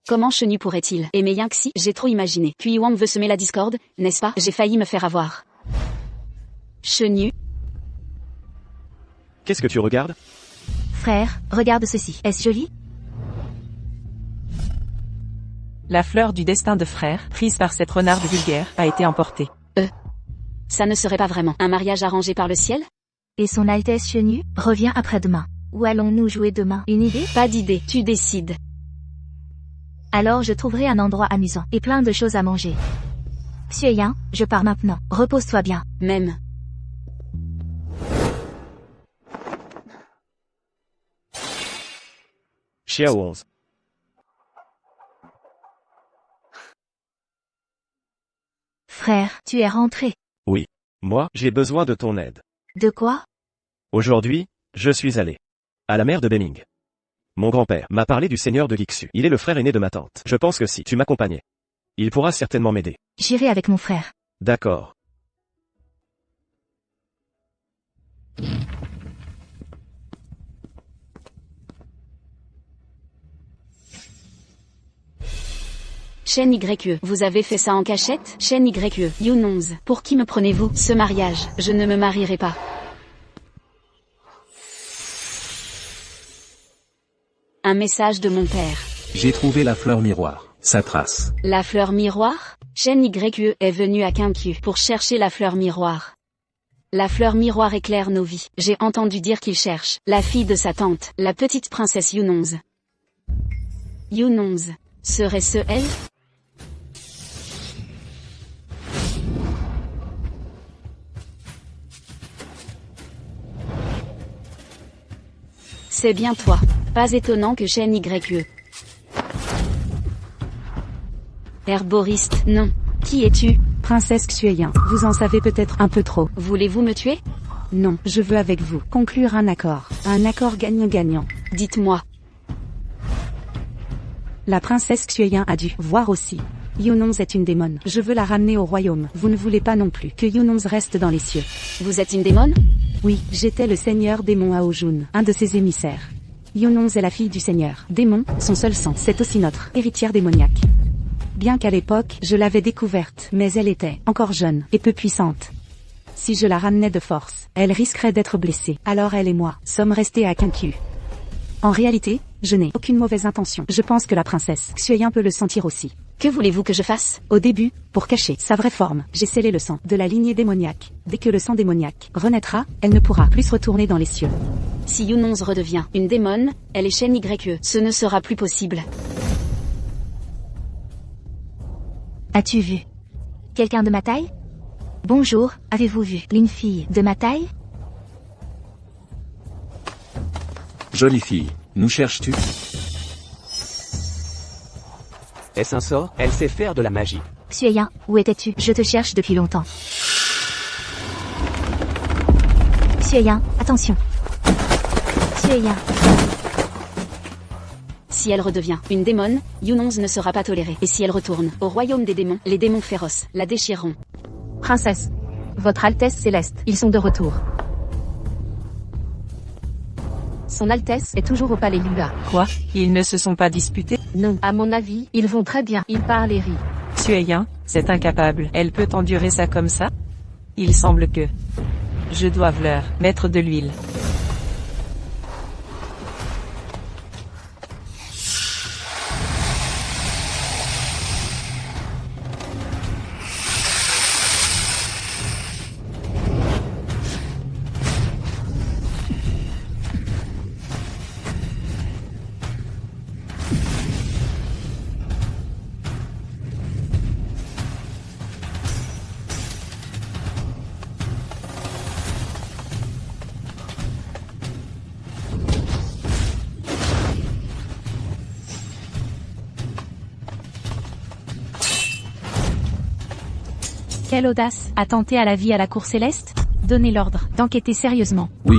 Comment Chenu pourrait-il aimer Yingxi? J'ai trop imaginé. Puis Wang veut semer la discorde, n'est-ce pas? J'ai failli me faire avoir. Chenu, Qu'est-ce que tu regardes? Frère, regarde ceci. Est-ce joli? La fleur du destin de frère, prise par cette renarde vulgaire, a été emportée. ça ne serait pas vraiment un mariage arrangé par le ciel? Et son Altesse Chenu revient après-demain. Où allons-nous jouer demain? Une idée? Pas d'idée, tu décides. Alors je trouverai un endroit amusant et plein de choses à manger. Xueyin, je pars maintenant. Repose-toi bien. Même. Xiao 11. Frère, tu es rentré. Oui. Moi, j'ai besoin de ton aide. De quoi? Aujourd'hui, je suis allé à la mer de Beming. Mon grand-père m'a parlé du seigneur de Lixu. Il est le frère aîné de ma tante. Je pense que si tu m'accompagnais, il pourra certainement m'aider. J'irai avec mon frère. D'accord. Shen YE, vous avez fait ça en cachette? Shen YE, Yunonz, pour qui me prenez-vous? Ce mariage, je ne me marierai pas. Un message de mon père. J'ai trouvé la fleur miroir. Sa trace. La fleur miroir? Shen YE est venu à Kinkyu pour chercher la fleur miroir. La fleur miroir éclaire nos vies. J'ai entendu dire qu'il cherche la fille de sa tante, la petite princesse Yunonz. Yunonz. Serait-ce elle? C'est bien toi. Pas étonnant que Shen YE. Herboriste, non. Qui es-tu? Princesse Xueyin, vous en savez peut-être un peu trop. Voulez-vous me tuer? Non, je veux avec vous conclure un accord. Un accord gagnant-gagnant. Dites-moi. La princesse Xueyin a dû voir aussi. Yunonz est une démone. Je veux la ramener au royaume. Vous ne voulez pas non plus que Yunonz reste dans les cieux. Vous êtes une démone? Oui, j'étais le seigneur démon Aojun, un de ses émissaires. Yunonz est la fille du seigneur. Démon, son seul sang, c'est aussi notre héritière démoniaque. Bien qu'à l'époque, je l'avais découverte, mais elle était encore jeune et peu puissante. Si je la ramenais de force, elle risquerait d'être blessée. Alors elle et moi sommes restés à Kinkyu. En réalité, je n'ai aucune mauvaise intention. Je pense que la princesse Xueyin peut le sentir aussi. Que voulez-vous que je fasse? Au début, pour cacher sa vraie forme, j'ai scellé le sang de la lignée démoniaque. Dès que le sang démoniaque renaîtra, elle ne pourra plus se retourner dans les cieux. Si Yunonz redevient une démone, elle est Shen YE. Ce ne sera plus possible. As-tu vu quelqu'un de ma taille? Bonjour, avez-vous vu une fille de ma taille? Jolie fille, nous cherches-tu? Est-ce un sort? Elle sait faire de la magie. Xueyin, où étais-tu? Je te cherche depuis longtemps. Xueyin, attention. Xueyin. Si elle redevient une démone, Yunonz ne sera pas tolérée. Et si elle retourne au royaume des démons, les démons féroces la déchireront. Princesse. Votre Altesse Céleste, ils sont de retour. Son Altesse est toujours au palais Lua. Quoi? Ils ne se sont pas disputés? Non, à mon avis, ils vont très bien. Ils parlent et rient. Xueyin, c'est incapable. Elle peut endurer ça comme ça? Il semble que je doive leur mettre de l'huile. Quelle audace! Attenter à la vie à la cour céleste? Donnez l'ordre d'enquêter sérieusement. Oui.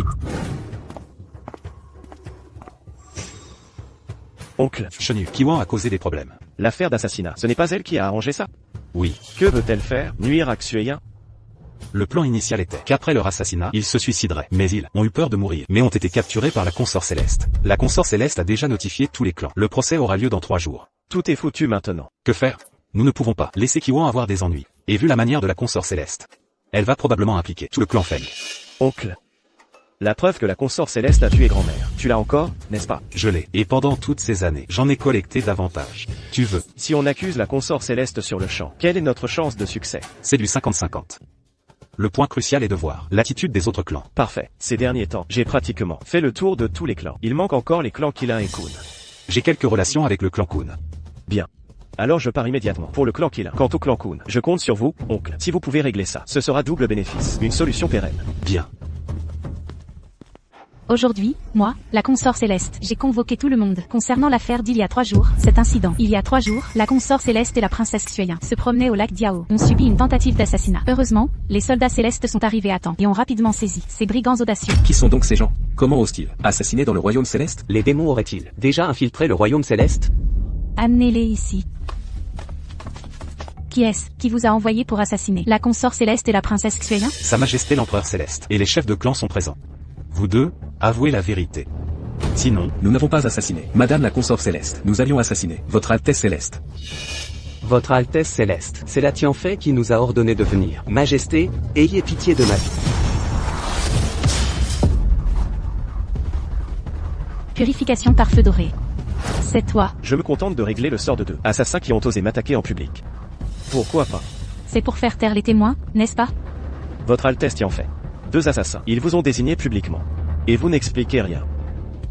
Oncle, Shenyu, Kiwan a causé des problèmes. l'affaire d'assassinat, ce n'est pas elle qui a arrangé ça? Oui. Que veut-elle faire? Nuire à Xueyin? Le plan initial était qu'après leur assassinat, ils se suicideraient. Mais ils ont eu peur de mourir, mais ont été capturés par la consort céleste. La consort céleste a déjà notifié tous les clans. Le procès aura lieu dans 3 jours. Tout est foutu maintenant. Que faire? Nous ne pouvons pas laisser Kiwan avoir des ennuis. Et vu la manière de la consort céleste, elle va probablement impliquer tout le clan Feng. Oncle, la preuve que la consort céleste a tué grand-mère, tu l'as encore, n'est-ce pas? Je l'ai. Et pendant toutes ces années, j'en ai collecté davantage. Tu veux? Si on accuse la consort céleste sur le champ, quelle est notre chance de succès? C'est du 50-50. Le point crucial est de voir l'attitude des autres clans. Parfait. Ces derniers temps, j'ai pratiquement fait le tour de tous les clans. Il manque encore les clans Qilin et Kun. J'ai quelques relations avec le clan Kun. Bien. Alors je pars immédiatement pour le clan Qilin. Quant au clan Kun, je compte sur vous, oncle. Si vous pouvez régler ça, ce sera double bénéfice. Une solution pérenne. Bien. Aujourd'hui, moi, la consort céleste, j'ai convoqué tout le monde concernant l'affaire d'il y a 3 jours, cet incident. Il y a 3 jours, la consort céleste et la princesse Xueyin se promenaient au lac Diao, ont subi une tentative d'assassinat. Heureusement, les soldats célestes sont arrivés à temps et ont rapidement saisi ces brigands audacieux. Qui sont donc ces gens? Comment osent-ils assassiner dans le royaume céleste? Les démons auraient-ils déjà infiltré le royaume céleste? Amenez-les ici. Qui est-ce qui vous a envoyé pour assassiner la consort céleste et la princesse Xueyin? Sa Majesté l'Empereur Céleste et les chefs de clan sont présents. Vous deux, avouez la vérité. Sinon, Nous n'avons pas assassiné Madame la consort céleste. Nous allions assassiner Votre Altesse céleste. Votre Altesse céleste, c'est la Tianfei qui nous a ordonné de venir. Majesté, ayez pitié de ma vie. Purification par feu doré. C'est toi. Je me contente de régler le sort de 2 assassins qui ont osé m'attaquer en public. Pourquoi pas? C'est pour faire taire les témoins, n'est-ce pas? Votre Altesse y en fait. 2 assassins. Ils vous ont désigné publiquement. Et vous n'expliquez rien.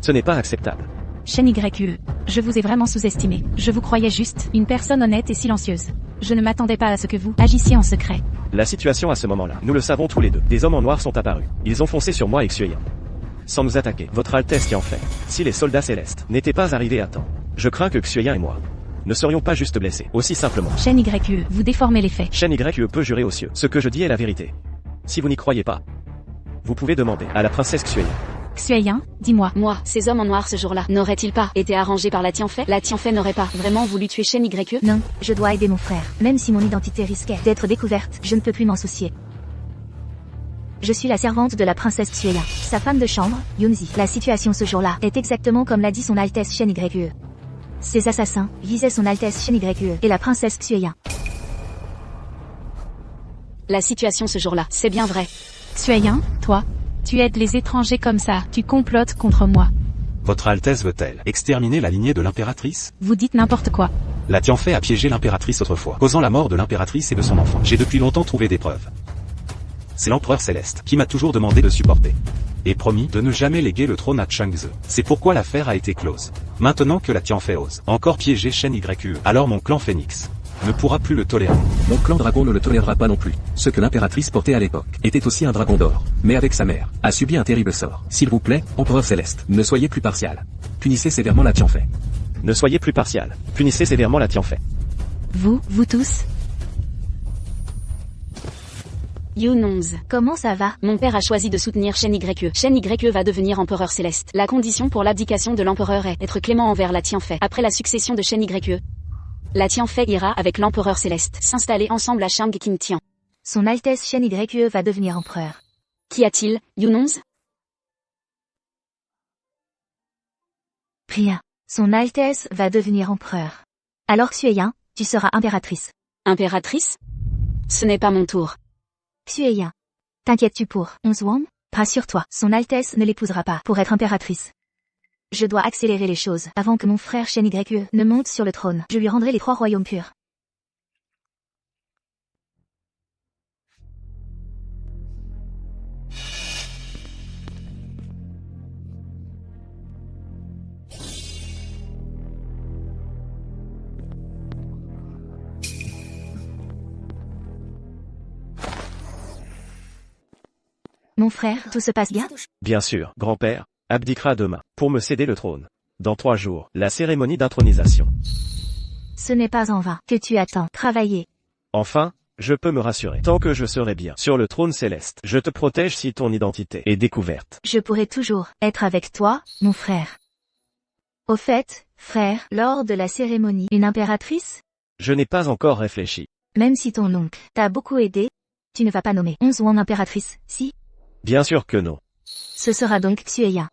Ce n'est pas acceptable. Shen YE, je vous ai vraiment sous-estimé. Je vous croyais juste une personne honnête et silencieuse. Je ne m'attendais pas à ce que vous agissiez en secret. La situation à ce moment-là, nous le savons tous les deux. Des hommes en noir sont apparus. Ils ont foncé sur moi et Xueyin. Sans nous attaquer. Votre Altesse y en fait. Si les soldats célestes n'étaient pas arrivés à temps, je crains que Xueyin et moi ne serions pas juste blessés. Aussi simplement. Shen YE, vous déformez les faits. Shen YE peut jurer aux cieux. Ce que je dis est la vérité. Si vous n'y croyez pas, vous pouvez demander à la princesse Xueyin. Xueyin, dis-moi. Moi, ces hommes en noir ce jour-là, n'auraient-ils pas été arrangés par la Tianfei? La Tianfei n'aurait pas vraiment voulu tuer Shen YE? Non, je dois aider mon frère. Même si mon identité risquait d'être découverte, je ne peux plus m'en soucier. Je suis la servante de la princesse Xueyin, sa femme de chambre, Yunzi. La situation ce jour-là est exactement comme l'a dit son Altesse Shen YE. Ces assassins visaient son Altesse Shen YE et la princesse Xueyin. La situation ce jour-là, c'est bien vrai. Xueyin, toi, tu aides les étrangers comme ça, tu complotes contre moi. Votre Altesse veut-elle exterminer la lignée de l'impératrice? Vous dites n'importe quoi. La Tianfei a piégé l'impératrice autrefois, causant la mort de l'impératrice et de son enfant. J'ai depuis longtemps trouvé des preuves. C'est l'Empereur Céleste qui m'a toujours demandé de supporter. Et promis de ne jamais léguer le trône à Changzhe. C'est pourquoi l'affaire a été close. Maintenant que la Tianfei ose encore piéger Shen YE, alors mon clan Phénix ne pourra plus le tolérer. Mon clan dragon ne le tolérera pas non plus. Ce que l'impératrice portait à l'époque était aussi un dragon d'or, mais avec sa mère, a subi un terrible sort. S'il vous plaît, Empereur Céleste, ne soyez plus partial. Punissez sévèrement la Tianfei. Ne soyez plus partial. Punissez sévèrement la Tianfei. Vous tous. Yunonz. Comment ça va? Mon père a choisi de soutenir Shen YE. Shen YE va devenir empereur céleste. La condition pour l'abdication de l'empereur est être clément envers la Tianfei. Après la succession de Shen YE, la Tianfei ira avec l'empereur céleste s'installer ensemble à Shangqingtian. Son Altesse Shen YE va devenir empereur. Qu'y a-t-il, Yunonz? Rien. Son Altesse va devenir empereur. Alors Xueyin, tu seras impératrice. Impératrice? Ce n'est pas mon tour. Xueyin. T'inquiètes-tu pour Onzwang? Rassure-toi, son Altesse ne l'épousera pas pour être impératrice. Je dois accélérer les choses avant que mon frère Shen YE ne monte sur le trône. Je lui rendrai les 3 royaumes purs. Mon frère, tout se passe bien? Bien sûr, grand-père abdiquera demain pour me céder le trône. Dans 3 jours, la cérémonie d'intronisation. Ce n'est pas en vain que tu attends travailler. Enfin, Je peux me rassurer. Tant que je serai bien sur le trône céleste, je te protège si ton identité est découverte. Je pourrai toujours être avec toi, mon frère. Au fait, frère, lors de la cérémonie, une impératrice? Je n'ai pas encore réfléchi. Même si ton oncle t'a beaucoup aidé, tu ne vas pas nommer 11 en impératrice, si? Bien sûr que non. Ce sera donc Xueya.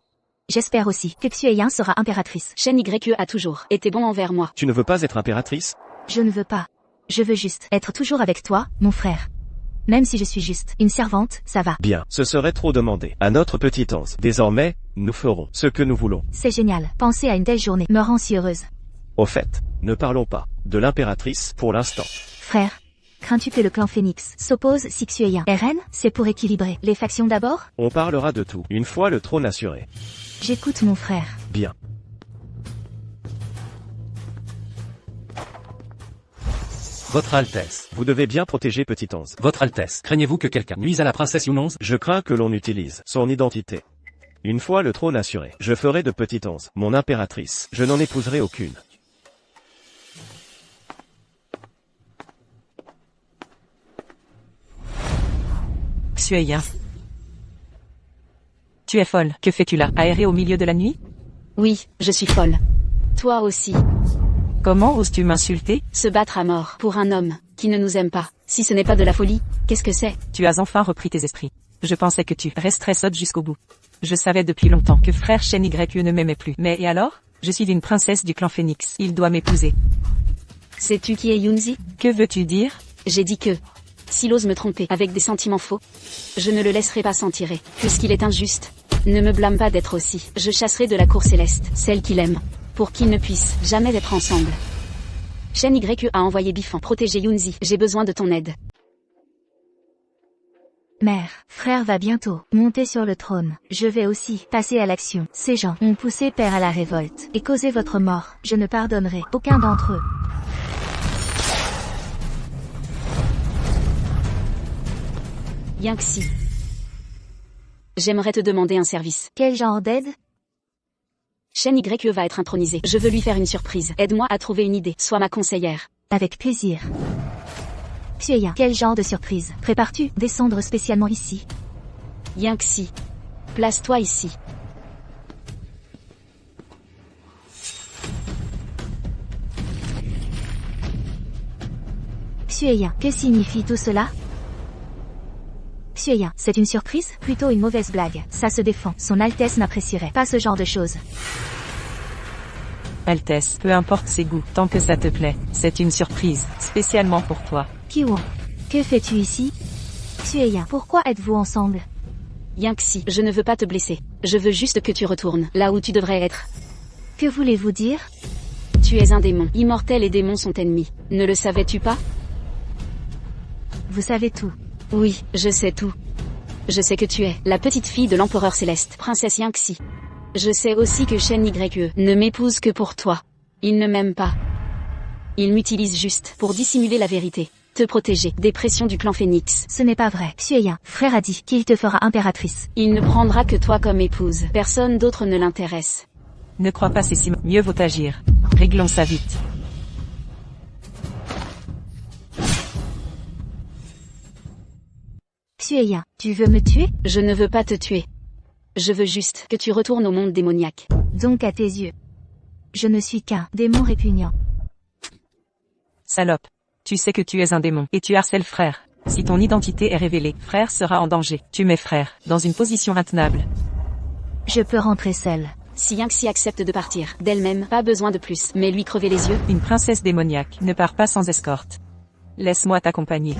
J'espère aussi que Xueya sera impératrice. Shen YE a toujours été bon envers moi. Tu ne veux pas être impératrice? Je ne veux pas. Je veux juste être toujours avec toi, mon frère. Même si je suis juste une servante, ça va. Bien, ce serait trop demandé à notre petite Onze. Désormais, nous ferons ce que nous voulons. C'est génial. Penser à une telle journée me rend si heureuse. Au fait, ne parlons pas de l'impératrice pour l'instant. Frère, crains-tu que le clan Phénix s'oppose si Xueya est reine? C'est pour équilibrer les factions d'abord? On parlera de tout, une fois le trône assuré. J'écoute mon frère. Bien. Votre Altesse. Vous devez bien protéger Petite Onze. Votre Altesse. Craignez-vous que quelqu'un nuise à la princesse Yunonze? Je crains que l'on utilise son identité. Une fois le trône assuré, je ferai de Petite Onze mon impératrice. Je n'en épouserai aucune. Xueya. Tu es folle. Que fais-tu là, aérée au milieu de la nuit? Oui, je suis folle. Toi aussi. Comment oses-tu m'insulter? Se battre à mort pour un homme qui ne nous aime pas. Si ce n'est pas de la folie, qu'est-ce que c'est? Tu as enfin repris tes esprits. Je pensais que tu resterais sotte jusqu'au bout. Je savais depuis longtemps que frère Shen YE ne m'aimait plus. Mais et alors? Je suis une princesse du clan Phénix. Il doit m'épouser. Sais-tu qui est Yunzi? Que veux-tu dire? J'ai dit que, s'il ose me tromper avec des sentiments faux, je ne le laisserai pas s'en tirer. Puisqu'il est injuste, ne me blâme pas d'être aussi. Je chasserai de la cour céleste celle qu'il aime, pour qu'ils ne puissent jamais être ensemble. Shen YE a envoyé Bifan protéger Yunzi. J'ai besoin de ton aide. Mère, frère va bientôt monter sur le trône. Je vais aussi passer à l'action. Ces gens ont poussé père à la révolte et causé votre mort. Je ne pardonnerai aucun d'entre eux. Yangxi. J'aimerais te demander un service. Quel genre d'aide? Shen YE va être intronisé. Je veux lui faire une surprise. Aide-moi à trouver une idée. Sois ma conseillère. Avec plaisir. Xueya, quel genre de surprise prépares-tu? Descendre spécialement ici? Yangxi. Place-toi ici. Xueya, que signifie tout cela? Xueya, c'est une surprise? Plutôt une mauvaise blague. Ça se défend. Son Altesse n'apprécierait pas ce genre de choses. Altesse, peu importe ses goûts, tant que ça te plaît. C'est une surprise, spécialement pour toi. Kiwo, que fais-tu ici? Xueya, pourquoi êtes-vous ensemble? Yangxi, je ne veux pas te blesser. Je veux juste que tu retournes là où tu devrais être. Que voulez-vous dire? Tu es un démon. Immortel et démons sont ennemis. Ne le savais-tu pas? Vous savez tout. Oui, je sais tout. Je sais que tu es la petite fille de l'empereur céleste, princesse Yangxi. Je sais aussi que Shen YE ne m'épouse que pour toi. Il ne m'aime pas. Il m'utilise juste pour dissimuler la vérité. Te protéger des pressions du clan Phénix. Ce n'est pas vrai. Xueya, frère a dit qu'il te fera impératrice. Il ne prendra que toi comme épouse. Personne d'autre ne l'intéresse. Ne crois pas c'est si mieux vaut agir. Réglons ça vite. Xueya, tu veux me tuer? Je ne veux pas te tuer. Je veux juste que tu retournes au monde démoniaque. Donc à tes yeux, je ne suis qu'un démon répugnant. Salope. Tu sais que tu es un démon, et tu harcèles frère. Si ton identité est révélée, frère sera en danger. Tu mets frère, dans une position intenable. Je peux rentrer seule. Si Yangxi accepte de partir, d'elle-même, pas besoin de plus, mais lui crever les yeux. Une princesse démoniaque ne part pas sans escorte. Laisse-moi t'accompagner.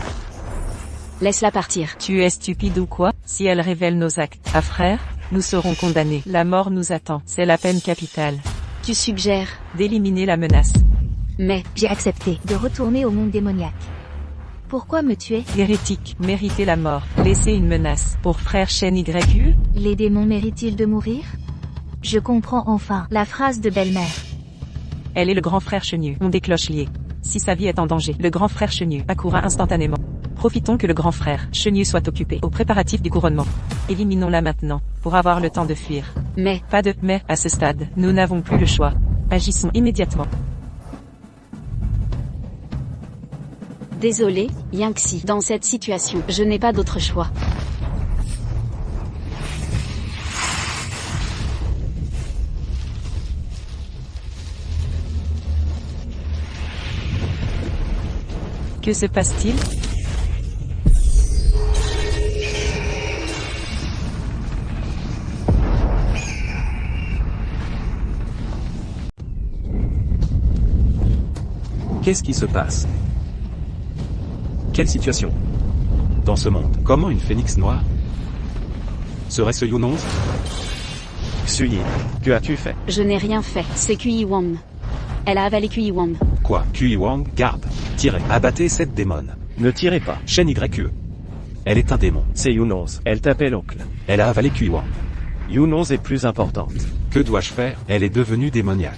Laisse-la partir. Tu es stupide ou quoi? Si elle révèle nos actes à frère, nous serons condamnés. La mort nous attend. C'est la peine capitale. Tu suggères d'éliminer la menace. Mais j'ai accepté de retourner au monde démoniaque. Pourquoi me tuer? Hérétique, mériter la mort. Laisser une menace pour frère Shen YE? Les démons méritent-ils de mourir? Je comprends enfin la phrase de belle-mère. Elle est le grand frère Chenyu. On des cloches liées. Si sa vie est en danger, le grand frère Chenyu accourra instantanément. Profitons que le grand frère Chenyu soit occupé aux préparatifs du couronnement. Éliminons-la maintenant, pour avoir le temps de fuir. Mais, pas de mais à ce stade, nous n'avons plus le choix. Agissons immédiatement. Désolé, Yangxi. Dans cette situation, je n'ai pas d'autre choix. Que se passe-t-il? Qu'est-ce qui se passe? Quelle situation? Dans ce monde, comment une phénix noire? Serait-ce Yunong? Xuyi, que as-tu fait? Je n'ai rien fait, c'est Kui Wang. Elle a avalé Kui Wang. Quoi? Kui Wang, garde. Tirez, abattez cette démone. Ne tirez pas. Shen YE. Elle est un démon. C'est Yunong, elle t'appelle oncle. Elle a avalé Kui Wang. Yunong est plus importante. Que dois-je faire? Elle est devenue démoniaque.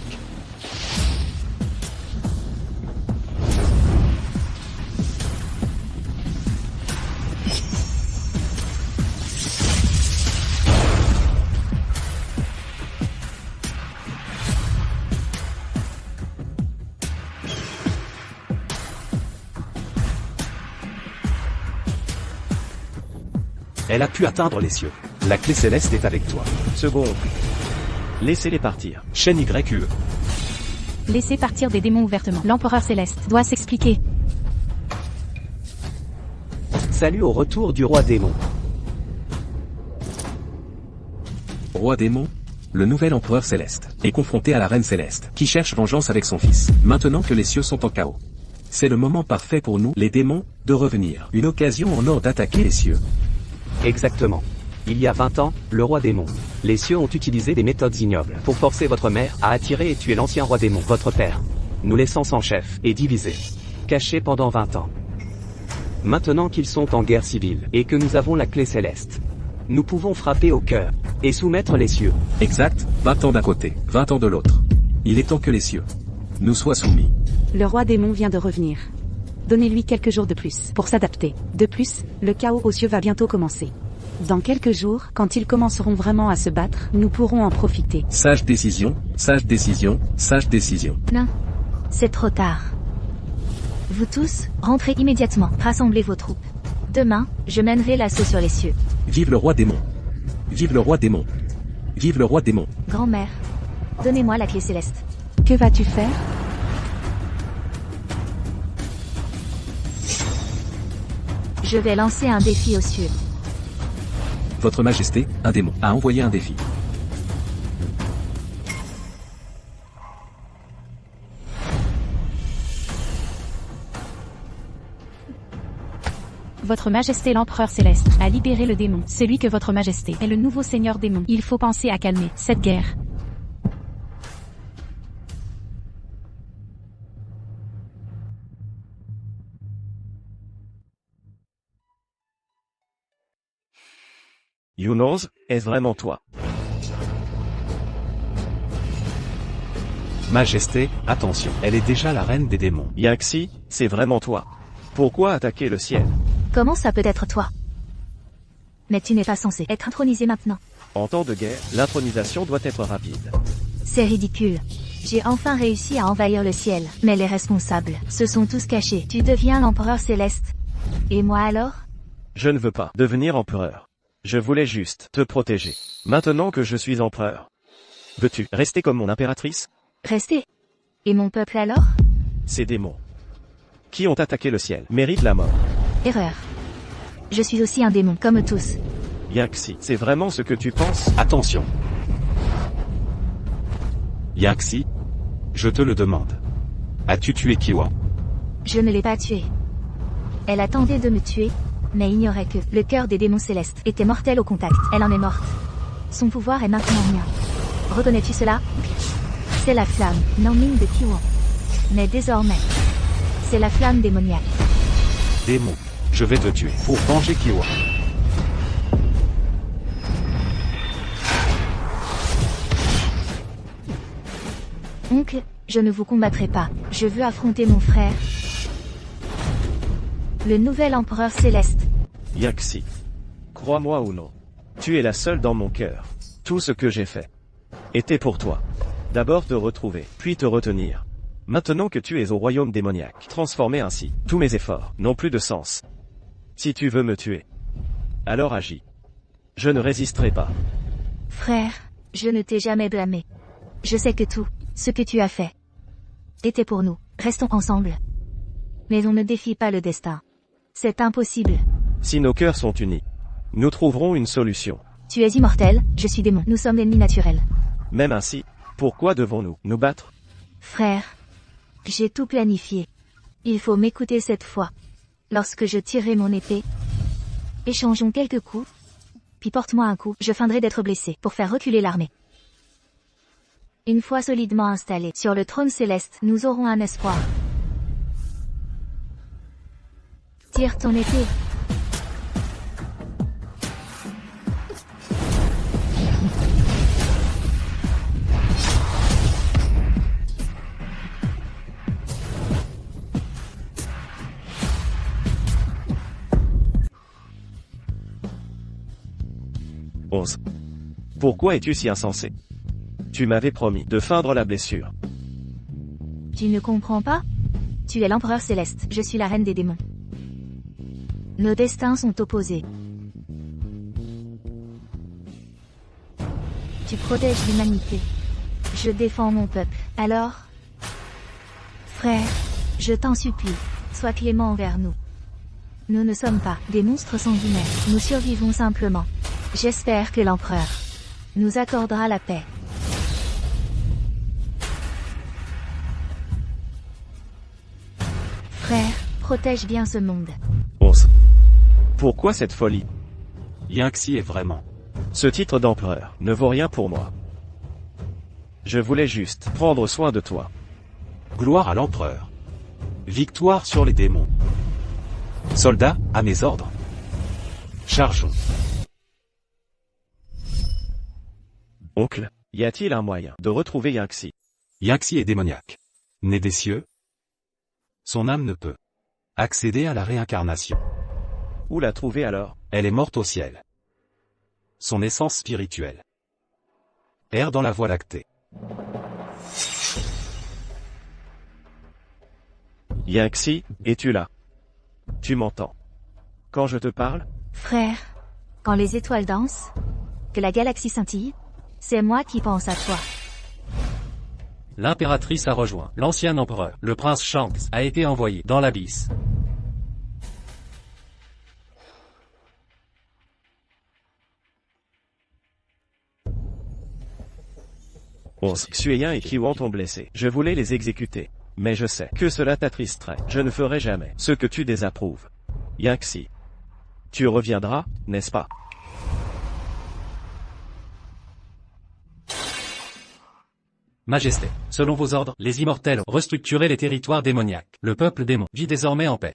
Elle a pu atteindre les cieux. La clé céleste est avec toi. Second oncle. Laissez-les partir. Shen YE. Laissez partir des démons ouvertement. L'empereur céleste doit s'expliquer. Salut au retour du roi démon. Roi démon, le nouvel empereur céleste, est confronté à la reine céleste, qui cherche vengeance avec son fils, maintenant que les cieux sont en chaos. C'est le moment parfait pour nous, les démons, de revenir. Une occasion en or d'attaquer les cieux. Exactement. Il y a 20 ans, le roi démon. Les cieux ont utilisé des méthodes ignobles pour forcer votre mère à attirer et tuer l'ancien roi démon, votre père, nous laissant sans chef et divisés, cachés pendant 20 ans. Maintenant qu'ils sont en guerre civile et que nous avons la clé céleste, nous pouvons frapper au cœur et soumettre les cieux. Exact, 20 ans d'un côté, 20 ans de l'autre. Il est temps que les cieux nous soient soumis. Le roi démon vient de revenir. Donnez-lui quelques jours de plus pour s'adapter. De plus, le chaos aux cieux va bientôt commencer. Dans quelques jours, quand ils commenceront vraiment à se battre, nous pourrons en profiter. Sage décision, sage décision, sage décision. Non. C'est trop tard. Vous tous, rentrez immédiatement. Rassemblez vos troupes. Demain, je mènerai l'assaut sur les cieux. Vive le roi démon. Vive le roi démon. Vive le roi démon. Grand-mère, donnez-moi la clé céleste. Que vas-tu faire? Je vais lancer un défi aux cieux. Votre Majesté, un démon, a envoyé un défi. Votre Majesté l'Empereur Céleste a libéré le démon. Celui que votre Majesté est le nouveau Seigneur démon. Il faut penser à calmer cette guerre. Yunong, est-ce vraiment toi? Majesté, attention, elle est déjà la reine des démons. Yangxi, c'est vraiment toi. Pourquoi attaquer le ciel? Comment ça peut être toi? Mais tu n'es pas censé être intronisé maintenant. En temps de guerre, l'intronisation doit être rapide. C'est ridicule. J'ai enfin réussi à envahir le ciel, mais les responsables se sont tous cachés. Tu deviens l'empereur céleste. Et moi alors? Je ne veux pas devenir empereur. Je voulais juste te protéger. Maintenant que je suis empereur, veux-tu rester comme mon impératrice? Rester. Et mon peuple alors? Ces démons qui ont attaqué le ciel méritent la mort. Erreur. Je suis aussi un démon, comme tous. Yangxi, c'est vraiment ce que tu penses? Attention. Yangxi, je te le demande. As-tu tué Kiwa? Je ne l'ai pas tué. Elle a tenté de me tuer, mais ignorait que le cœur des démons célestes était mortel au contact. Elle en est morte. Son pouvoir est maintenant mien. Reconnais-tu cela? C'est la flamme, Nanming de Kiwa. Mais désormais, c'est la flamme démoniaque. Démon, je vais te tuer pour venger Kiwa. Oncle, je ne vous combattrai pas. Je veux affronter mon frère, le nouvel empereur céleste. Yangxi, crois-moi ou non, tu es la seule dans mon cœur. Tout ce que j'ai fait était pour toi. D'abord te retrouver, puis te retenir. Maintenant que tu es au royaume démoniaque, transformé ainsi, tous mes efforts n'ont plus de sens. Si tu veux me tuer, alors agis. Je ne résisterai pas. Frère, je ne t'ai jamais blâmé. Je sais que tout, ce que tu as fait, était pour nous. Restons ensemble. Mais on ne défie pas le destin. C'est impossible. Si nos cœurs sont unis, nous trouverons une solution. Tu es immortel, je suis démon. Nous sommes ennemis naturels. Même ainsi, pourquoi devons-nous nous battre? Frère, j'ai tout planifié. Il faut m'écouter cette fois. Lorsque je tirerai mon épée, échangeons quelques coups, puis porte-moi un coup, je feindrai d'être blessé pour faire reculer l'armée. Une fois solidement installés sur le trône céleste, nous aurons un espoir. Tire ton épée. Pourquoi es-tu si insensé? Tu m'avais promis de feindre la blessure. Tu ne comprends pas? Tu es l'empereur céleste, je suis la reine des démons. Nos destins sont opposés. Tu protèges l'humanité. Je défends mon peuple. Alors, frère, je t'en supplie, sois clément envers nous. Nous ne sommes pas des monstres sanguinaires, nous survivons simplement. J'espère que l'empereur nous accordera la paix. Frère, protège bien ce monde. Pourquoi cette folie? Yangtze est vraiment. Ce titre d'empereur ne vaut rien pour moi. Je voulais juste prendre soin de toi. Gloire à l'empereur. Victoire sur les démons. Soldats, à mes ordres. Chargeons. Oncle, y a-t-il un moyen de retrouver Yangtze? Yangtze est démoniaque. Né des cieux, son âme ne peut accéder à la réincarnation. Où la trouver alors? Elle est morte au ciel. Son essence spirituelle erre dans la Voie lactée. Yangtze, es-tu là? Tu m'entends quand je te parle? Frère, quand les étoiles dansent, que la galaxie scintille, c'est moi qui pense à toi. L'impératrice a rejoint l'ancien empereur. Le prince Shanks a été envoyé dans l'abysse. Xueyin et Qiwan t'ont blessé. Je voulais les exécuter. Mais je sais que cela t'attristerait. Je ne ferai jamais ce que tu désapprouves. Yangtze. Tu reviendras, n'est-ce pas? Majesté, selon vos ordres, les immortels ont restructuré les territoires démoniaques. Le peuple démon vit désormais en paix.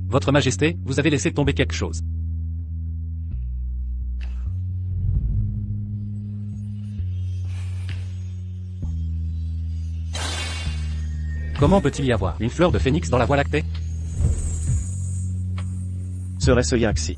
Votre Majesté, vous avez laissé tomber quelque chose. Comment peut-il y avoir une fleur de phénix dans la Voie lactée? Serait-ce Yangtze?